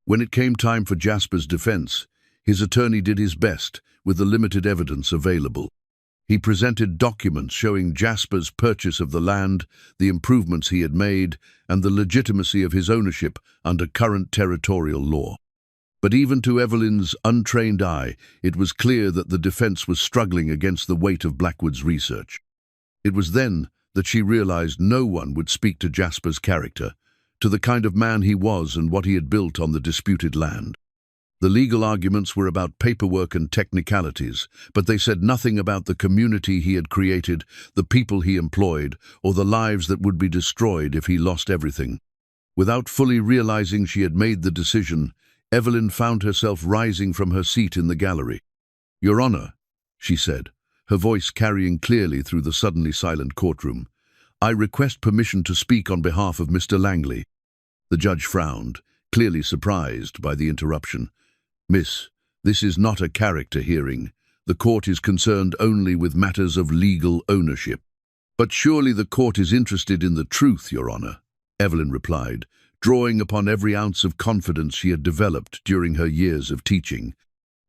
When it came time for Jasper's defense, his attorney did his best with the limited evidence available. He presented documents showing Jasper's purchase of the land, the improvements he had made, and the legitimacy of his ownership under current territorial law. But even to Evelyn's untrained eye, it was clear that the defense was struggling against the weight of Blackwood's research. It was then that she realized no one would speak to Jasper's character, to the kind of man he was and what he had built on the disputed land. The legal arguments were about paperwork and technicalities, but they said nothing about the community he had created, the people he employed, or the lives that would be destroyed if he lost everything. Without fully realizing she had made the decision, Evelyn found herself rising from her seat in the gallery. "Your Honor," she said, her voice carrying clearly through the suddenly silent courtroom, "I request permission to speak on behalf of Mr. Langley." The judge frowned, clearly surprised by the interruption. "Miss, this is not a character hearing. The court is concerned only with matters of legal ownership." "But surely the court is interested in the truth, Your Honor," Evelyn replied, drawing upon every ounce of confidence she had developed during her years of teaching.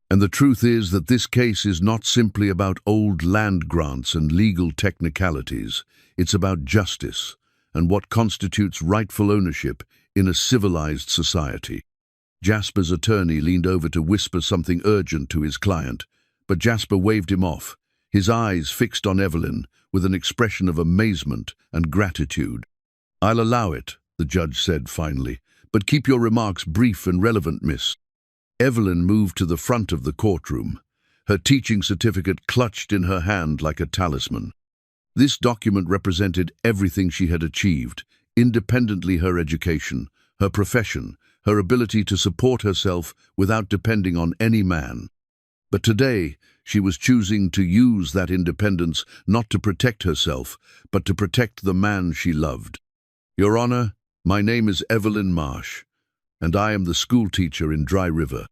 "And the truth is that this case is not simply about old land grants and legal technicalities. It's about justice and what constitutes rightful ownership in a civilized society." Jasper's attorney leaned over to whisper something urgent to his client, but Jasper waved him off, his eyes fixed on Evelyn with an expression of amazement and gratitude. "I'll allow it," the judge said finally, "but keep your remarks brief and relevant, miss." Evelyn moved to the front of the courtroom, her teaching certificate clutched in her hand like a talisman. This document represented everything she had achieved, independently: her education, her profession, her ability to support herself without depending on any man. But today, she was choosing to use that independence not to protect herself, but to protect the man she loved. Your Honor, my name is Evelyn Marsh, and I am the school teacher in Dry River.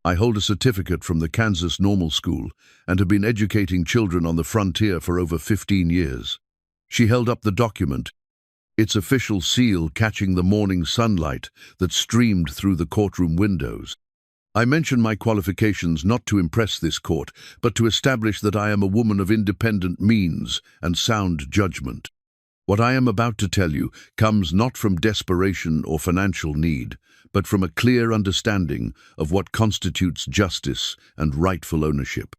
I hold a certificate from the Kansas Normal School and have been educating children on the frontier for over 15 years. She held up the document, its official seal catching the morning sunlight that streamed through the courtroom windows. I mention my qualifications not to impress this court, but to establish that I am a woman of independent means and sound judgment. What I am about to tell you comes not from desperation or financial need, but from a clear understanding of what constitutes justice and rightful ownership.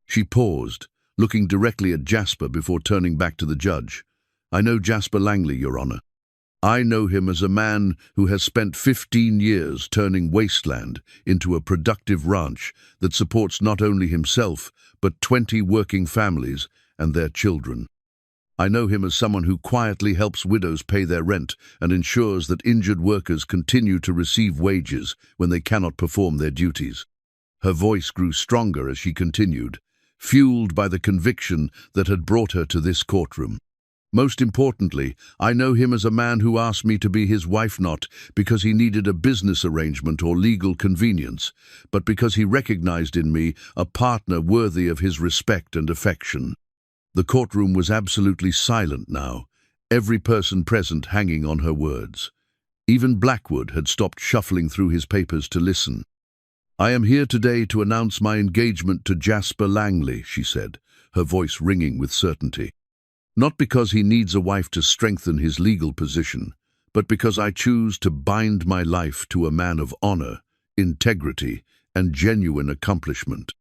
She paused, looking directly at Jasper before turning back to the judge. I know Jasper Langley, Your Honor. I know him as a man who has spent 15 years turning wasteland into a productive ranch that supports not only himself, but 20 working families and their children. I know him as someone who quietly helps widows pay their rent and ensures that injured workers continue to receive wages when they cannot perform their duties. Her voice grew stronger as she continued, fueled by the conviction that had brought her to this courtroom. Most importantly, I know him as a man who asked me to be his wife not because he needed a business arrangement or legal convenience, but because he recognized in me a partner worthy of his respect and affection. The courtroom was absolutely silent now, every person present hanging on her words. Even Blackwood had stopped shuffling through his papers to listen. I am here today to announce my engagement to Jasper Langley, she said, her voice ringing with certainty. Not because he needs a wife to strengthen his legal position, but because I choose to bind my life to a man of honor, integrity, and genuine accomplishment.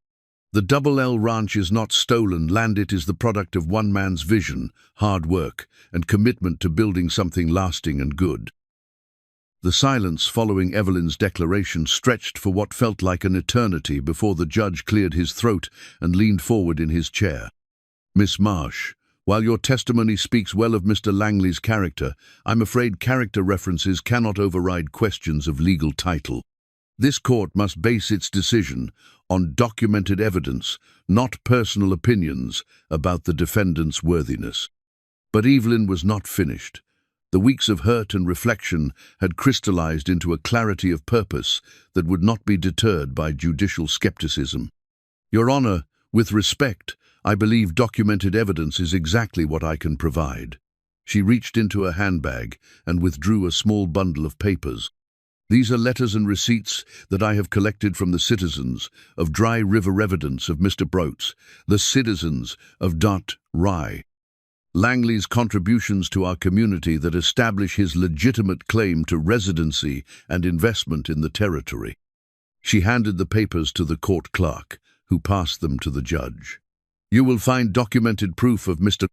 The Double L Ranch is not stolen land. It is the product of one man's vision, hard work, and commitment to building something lasting and good. The silence following Evelyn's declaration stretched for what felt like an eternity before the judge cleared his throat and leaned forward in his chair. Miss Marsh, while your testimony speaks well of Mr. Langley's character, I'm afraid character references cannot override questions of legal title. This court must base its decision on documented evidence, not personal opinions about the defendant's worthiness. But Evelyn was not finished. The weeks of hurt and reflection had crystallized into a clarity of purpose that would not be deterred by judicial skepticism. Your Honor, with respect, I believe documented evidence is exactly what I can provide. She reached into her handbag and withdrew a small bundle of papers. These are letters and receipts that I have collected from the citizens of Dry River, evidence of Mr. Broats, the citizens of Rye. Langley's contributions to our community that establish his legitimate claim to residency and investment in the territory. She handed the papers to the court clerk, who passed them to the judge. You will find documented proof of Mr.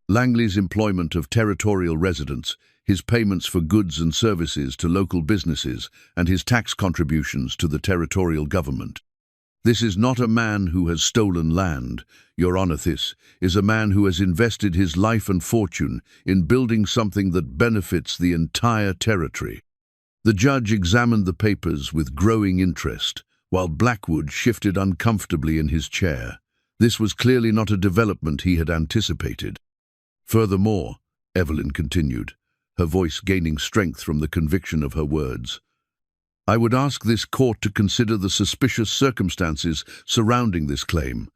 Langley's employment of territorial residents, his payments for goods and services to local businesses, and his tax contributions to the territorial government. This is not a man who has stolen land, Your Honor. This is a man who has invested his life and fortune in building something that benefits the entire territory. The judge examined the papers with growing interest, while Blackwood shifted uncomfortably in his chair. This was clearly not a development he had anticipated. Furthermore, Evelyn continued, her voice gaining strength from the conviction of her words, I would ask this court to consider the suspicious circumstances surrounding this claim.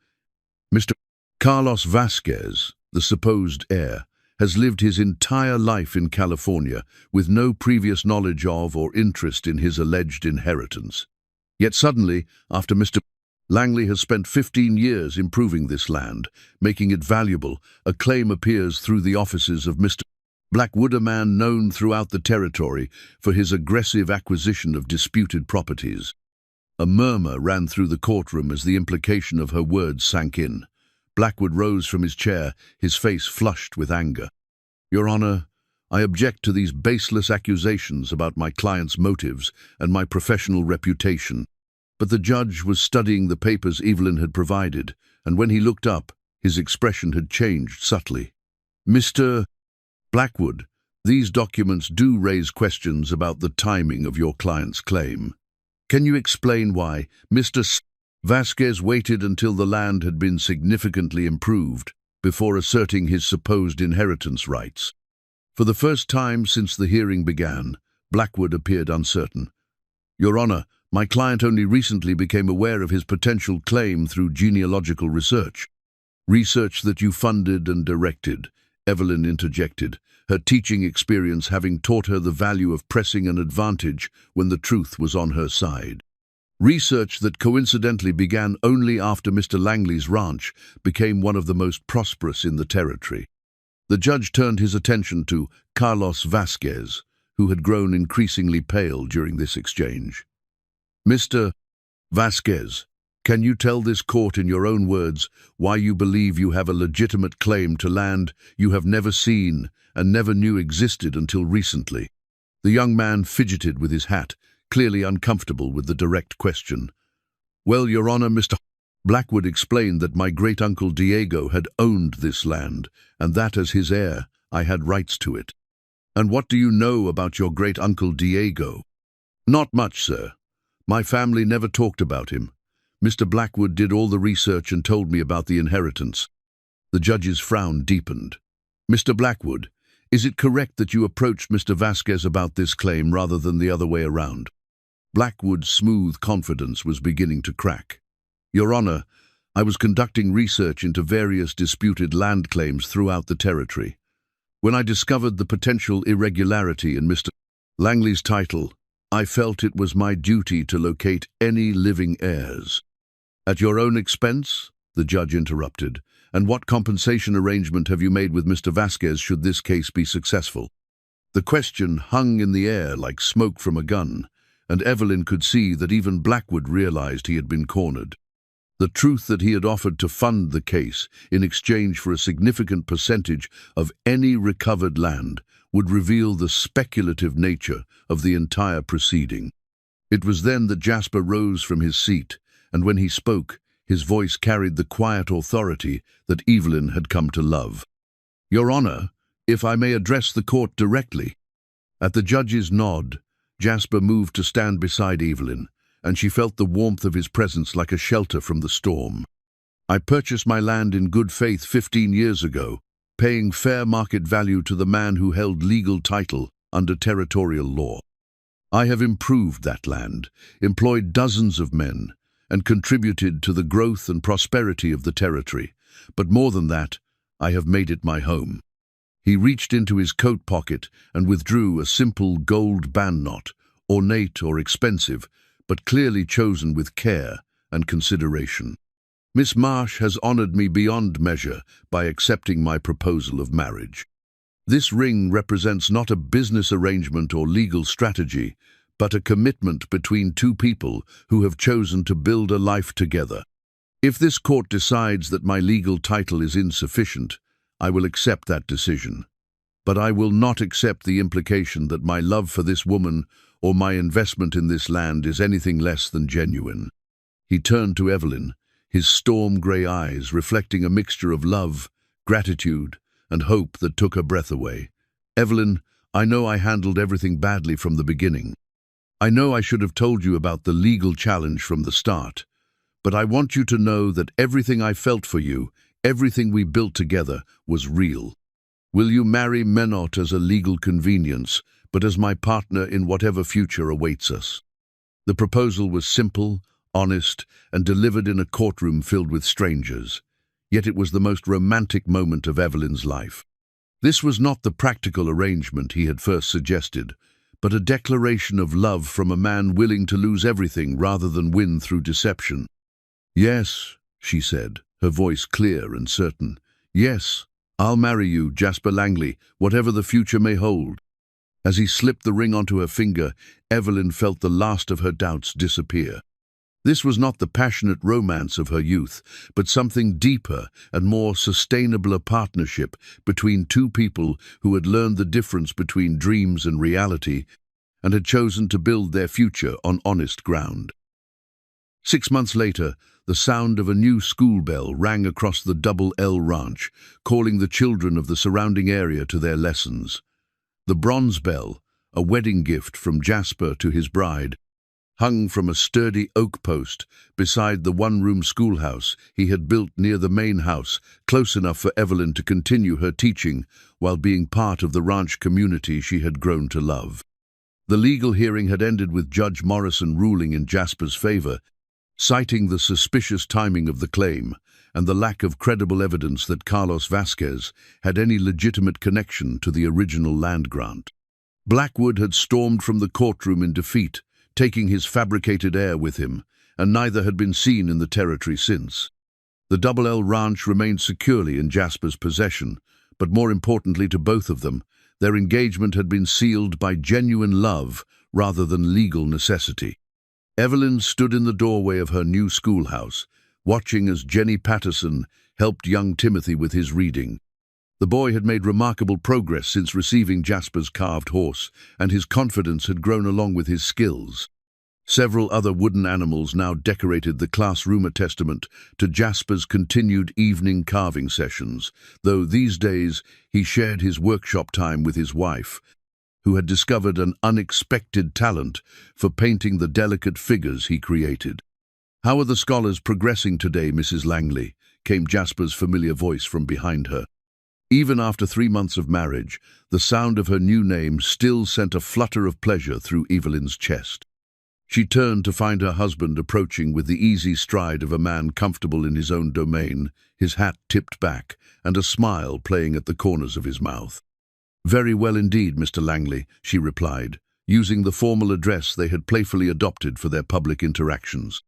Mr. Carlos Vasquez, the supposed heir, has lived his entire life in California with no previous knowledge of or interest in his alleged inheritance. Yet suddenly, after Mr. Langley has spent 15 years improving this land, making it valuable, a claim appears through the offices of Mr. Blackwood, a man known throughout the territory for his aggressive acquisition of disputed properties. A murmur ran through the courtroom as the implication of her words sank in. Blackwood rose from his chair, his face flushed with anger. Your Honor, I object to these baseless accusations about my client's motives and my professional reputation. But the judge was studying the papers Evelyn had provided, and when he looked up, his expression had changed subtly. Mr. Blackwood, these documents do raise questions about the timing of your client's claim. Can you explain why Mr. Vasquez waited until the land had been significantly improved before asserting his supposed inheritance rights. For the first time since the hearing began, Blackwood appeared uncertain. "Your Honor, my client only recently became aware of his potential claim through genealogical research." "Research that you funded and directed," Evelyn interjected, her teaching experience having taught her the value of pressing an advantage when the truth was on her side. "Research that coincidentally began only after Mr. Langley's ranch became one of the most prosperous in the territory." The judge turned his attention to Carlos Vasquez, who had grown increasingly pale during this exchange. "Mr. Vasquez, can you tell this court in your own words why you believe you have a legitimate claim to land you have never seen and never knew existed until recently?" The young man fidgeted with his hat, clearly uncomfortable with the direct question. "Well, Your Honor, Mr. Blackwood explained that my great-uncle Diego had owned this land, and that as his heir, I had rights to it." "And what do you know about your great-uncle Diego?" "Not much, sir. My family never talked about him. Mr. Blackwood did all the research and told me about the inheritance." The judge's frown deepened. "Mr. Blackwood, is it correct that you approached Mr. Vasquez about this claim rather than the other way around?" Blackwood's smooth confidence was beginning to crack. "Your Honor, I was conducting research into various disputed land claims throughout the territory. When I discovered the potential irregularity in Mr. Langley's title, I felt it was my duty to locate any living heirs." "At your own expense?" the judge interrupted. "And what compensation arrangement have you made with Mr. Vasquez should this case be successful?" The question hung in the air like smoke from a gun, and Evelyn could see that even Blackwood realized he had been cornered. The truth that he had offered to fund the case in exchange for a significant percentage of any recovered land would reveal the speculative nature of the entire proceeding. It was then that Jasper rose from his seat, and when he spoke, his voice carried the quiet authority that Evelyn had come to love. "Your Honor, if I may address the court directly." At the judge's nod, Jasper moved to stand beside Evelyn, and she felt the warmth of his presence like a shelter from the storm. "I purchased my land in good faith 15 years ago, paying fair market value to the man who held legal title under territorial law. I have improved that land, employed dozens of men, and contributed to the growth and prosperity of the territory. But more than that, I have made it my home." He reached into his coat pocket and withdrew a simple gold band knot, ornate or expensive, but clearly chosen with care and consideration. "Miss Marsh has honored me beyond measure by accepting my proposal of marriage. This ring represents not a business arrangement or legal strategy, but a commitment between two people who have chosen to build a life together. If this court decides that my legal title is insufficient, I will accept that decision. But I will not accept the implication that my love for this woman or my investment in this land is anything less than genuine." He turned to Evelyn, his storm-grey eyes reflecting a mixture of love, gratitude, and hope that took her breath away. "Evelyn, I know I handled everything badly from the beginning. I know I should have told you about the legal challenge from the start. But I want you to know that everything I felt for you, everything we built together, was real. Will you marry me not as a legal convenience, but as my partner in whatever future awaits us?" The proposal was simple, honest, and delivered in a courtroom filled with strangers. Yet it was the most romantic moment of Evelyn's life. This was not the practical arrangement he had first suggested, but a declaration of love from a man willing to lose everything rather than win through deception. "Yes," she said, her voice clear and certain. "Yes, I'll marry you, Jasper Langley, whatever the future may hold." As he slipped the ring onto her finger, Evelyn felt the last of her doubts disappear. This was not the passionate romance of her youth, but something deeper and more sustainable, a partnership between two people who had learned the difference between dreams and reality and had chosen to build their future on honest ground. 6 months later, the sound of a new school bell rang across the Double L Ranch, calling the children of the surrounding area to their lessons. The bronze bell, a wedding gift from Jasper to his bride, hung from a sturdy oak post beside the one-room schoolhouse he had built near the main house, close enough for Evelyn to continue her teaching while being part of the ranch community she had grown to love. The legal hearing had ended with Judge Morrison ruling in Jasper's favor, citing the suspicious timing of the claim and the lack of credible evidence that Carlos Vasquez had any legitimate connection to the original land grant. Blackwood had stormed from the courtroom in defeat, taking his fabricated heir with him, and neither had been seen in the territory since. The Double L Ranch remained securely in Jasper's possession, but more importantly to both of them, their engagement had been sealed by genuine love rather than legal necessity. Evelyn stood in the doorway of her new schoolhouse, watching as Jenny Patterson helped young Timothy with his reading. The boy had made remarkable progress since receiving Jasper's carved horse, and his confidence had grown along with his skills. Several other wooden animals now decorated the classroom, a testament to Jasper's continued evening carving sessions, though these days he shared his workshop time with his wife, who had discovered an unexpected talent for painting the delicate figures he created. "How are the scholars progressing today, Mrs. Langley?" came Jasper's familiar voice from behind her. Even after 3 months of marriage, the sound of her new name still sent a flutter of pleasure through Evelyn's chest. She turned to find her husband approaching with the easy stride of a man comfortable in his own domain, his hat tipped back, and a smile playing at the corners of his mouth. "Very well indeed, Mr. Langley," she replied, using the formal address they had playfully adopted for their public interactions.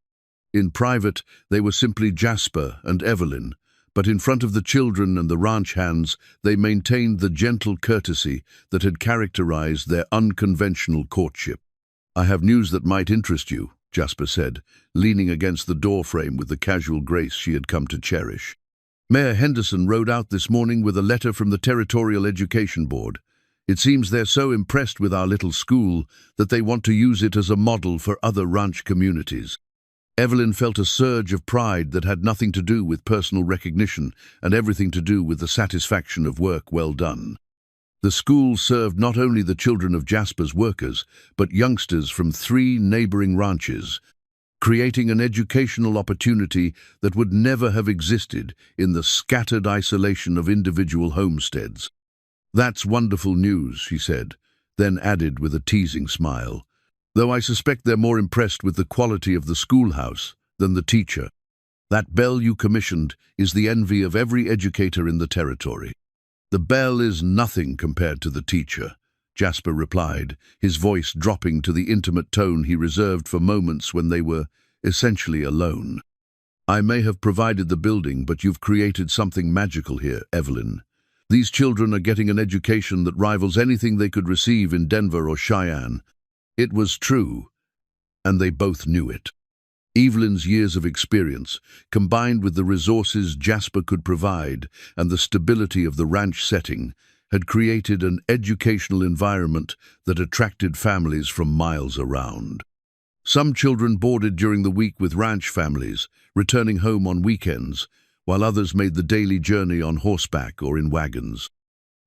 In private, they were simply Jasper and Evelyn, but in front of the children and the ranch hands, they maintained the gentle courtesy that had characterized their unconventional courtship. "I have news that might interest you," Jasper said, leaning against the doorframe with the casual grace she had come to cherish. "Mayor Henderson rode out this morning with a letter from the Territorial Education Board. It seems they're so impressed with our little school that they want to use it as a model for other ranch communities." Evelyn felt a surge of pride that had nothing to do with personal recognition and everything to do with the satisfaction of work well done. The school served not only the children of Jasper's workers, but youngsters from 3 neighboring ranches, creating an educational opportunity that would never have existed in the scattered isolation of individual homesteads. "That's wonderful news," she said, then added with a teasing smile, "though I suspect they're more impressed with the quality of the schoolhouse than the teacher. That bell you commissioned is the envy of every educator in the territory." "The bell is nothing compared to the teacher," Jasper replied, his voice dropping to the intimate tone he reserved for moments when they were essentially alone. "I may have provided the building, but you've created something magical here, Evelyn. These children are getting an education that rivals anything they could receive in Denver or Cheyenne." It was true, and they both knew it. Evelyn's years of experience, combined with the resources Jasper could provide and the stability of the ranch setting, had created an educational environment that attracted families from miles around. Some children boarded during the week with ranch families, returning home on weekends, while others made the daily journey on horseback or in wagons.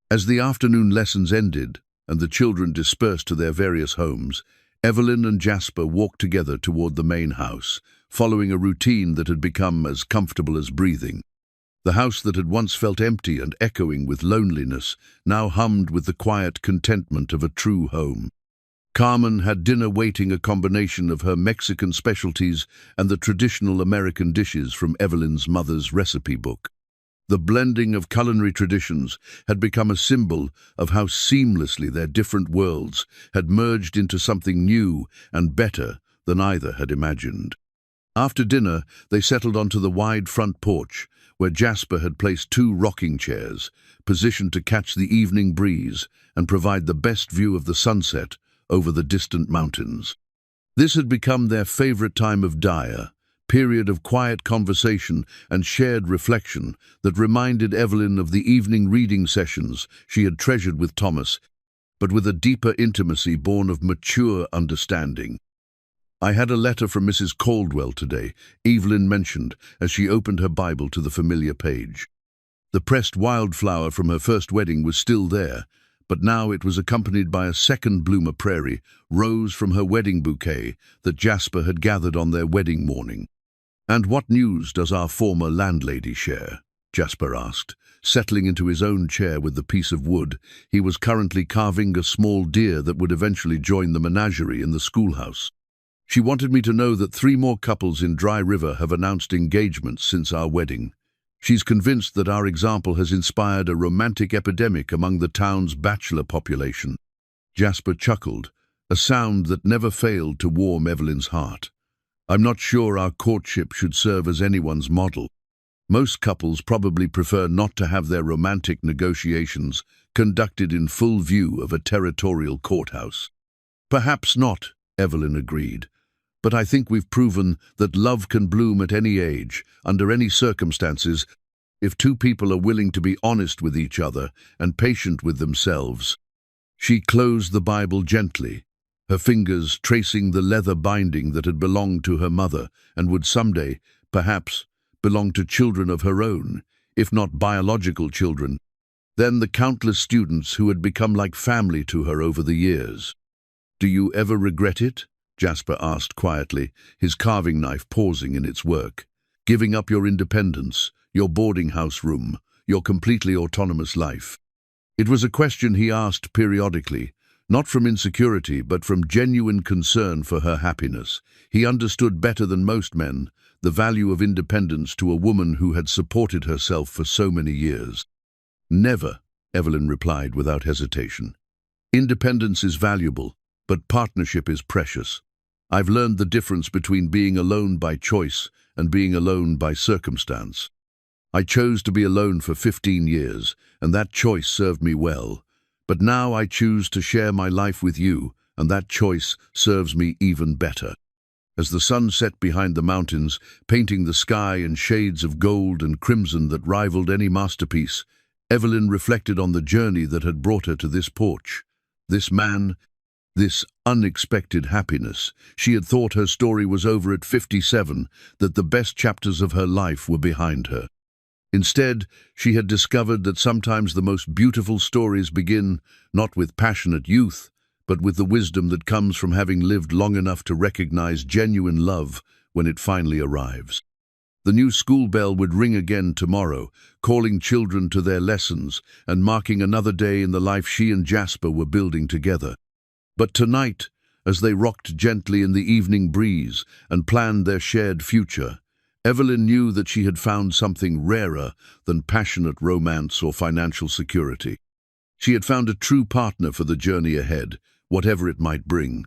As the afternoon lessons ended, and the children dispersed to their various homes, Evelyn and Jasper walked together toward the main house, following a routine that had become as comfortable as breathing. The house that had once felt empty and echoing with loneliness now hummed with the quiet contentment of a true home. Carmen had dinner waiting, a combination of her Mexican specialties and the traditional American dishes from Evelyn's mother's recipe book. The blending of culinary traditions had become a symbol of how seamlessly their different worlds had merged into something new and better than either had imagined. After dinner, they settled onto the wide front porch, where Jasper had placed 2 rocking chairs, positioned to catch the evening breeze and provide the best view of the sunset over the distant mountains. This had become their favorite time of period of quiet conversation and shared reflection that reminded Evelyn of the evening reading sessions she had treasured with Thomas, but with a deeper intimacy born of mature understanding. "I had a letter from Mrs. Caldwell today," Evelyn mentioned as she opened her Bible to the familiar page. The pressed wildflower from her first wedding was still there, but now it was accompanied by a second bloomer prairie, rose from her wedding bouquet that Jasper had gathered on their wedding morning. "And what news does our former landlady share?" Jasper asked, settling into his own chair with the piece of wood. He was currently carving a small deer that would eventually join the menagerie in the schoolhouse. "She wanted me to know that 3 more couples in Dry River have announced engagements since our wedding. She's convinced that our example has inspired a romantic epidemic among the town's bachelor population." Jasper chuckled, a sound that never failed to warm Evelyn's heart. "I'm not sure our courtship should serve as anyone's model. Most couples probably prefer not to have their romantic negotiations conducted in full view of a territorial courthouse." "Perhaps not," Evelyn agreed. "But I think we've proven that love can bloom at any age, under any circumstances, if 2 people are willing to be honest with each other and patient with themselves." She closed the Bible gently, her fingers tracing the leather binding that had belonged to her mother and would someday, perhaps, belong to children of her own, if not biological children. Then the countless students who had become like family to her over the years. "Do you ever regret it?" Jasper asked quietly, his carving knife pausing in its work. "Giving up your independence, your boarding house room, your completely autonomous life?" It was a question he asked periodically, not from insecurity but from genuine concern for her happiness. He understood better than most men the value of independence to a woman who had supported herself for so many years. "Never," Evelyn replied without hesitation. "Independence is valuable, but partnership is precious. I've learned the difference between being alone by choice and being alone by circumstance. I chose to be alone for 15 years, and that choice served me well. But now I choose to share my life with you, and that choice serves me even better." As the sun set behind the mountains, painting the sky in shades of gold and crimson that rivaled any masterpiece, Evelyn reflected on the journey that had brought her to this porch. This man, this unexpected happiness. She had thought her story was over at 57, that the best chapters of her life were behind her. Instead, she had discovered that sometimes the most beautiful stories begin not with passionate youth, but with the wisdom that comes from having lived long enough to recognize genuine love when it finally arrives. The new school bell would ring again tomorrow, calling children to their lessons and marking another day in the life she and Jasper were building together. But tonight, as they rocked gently in the evening breeze and planned their shared future, Evelyn knew that she had found something rarer than passionate romance or financial security. She had found a true partner for the journey ahead, whatever it might bring.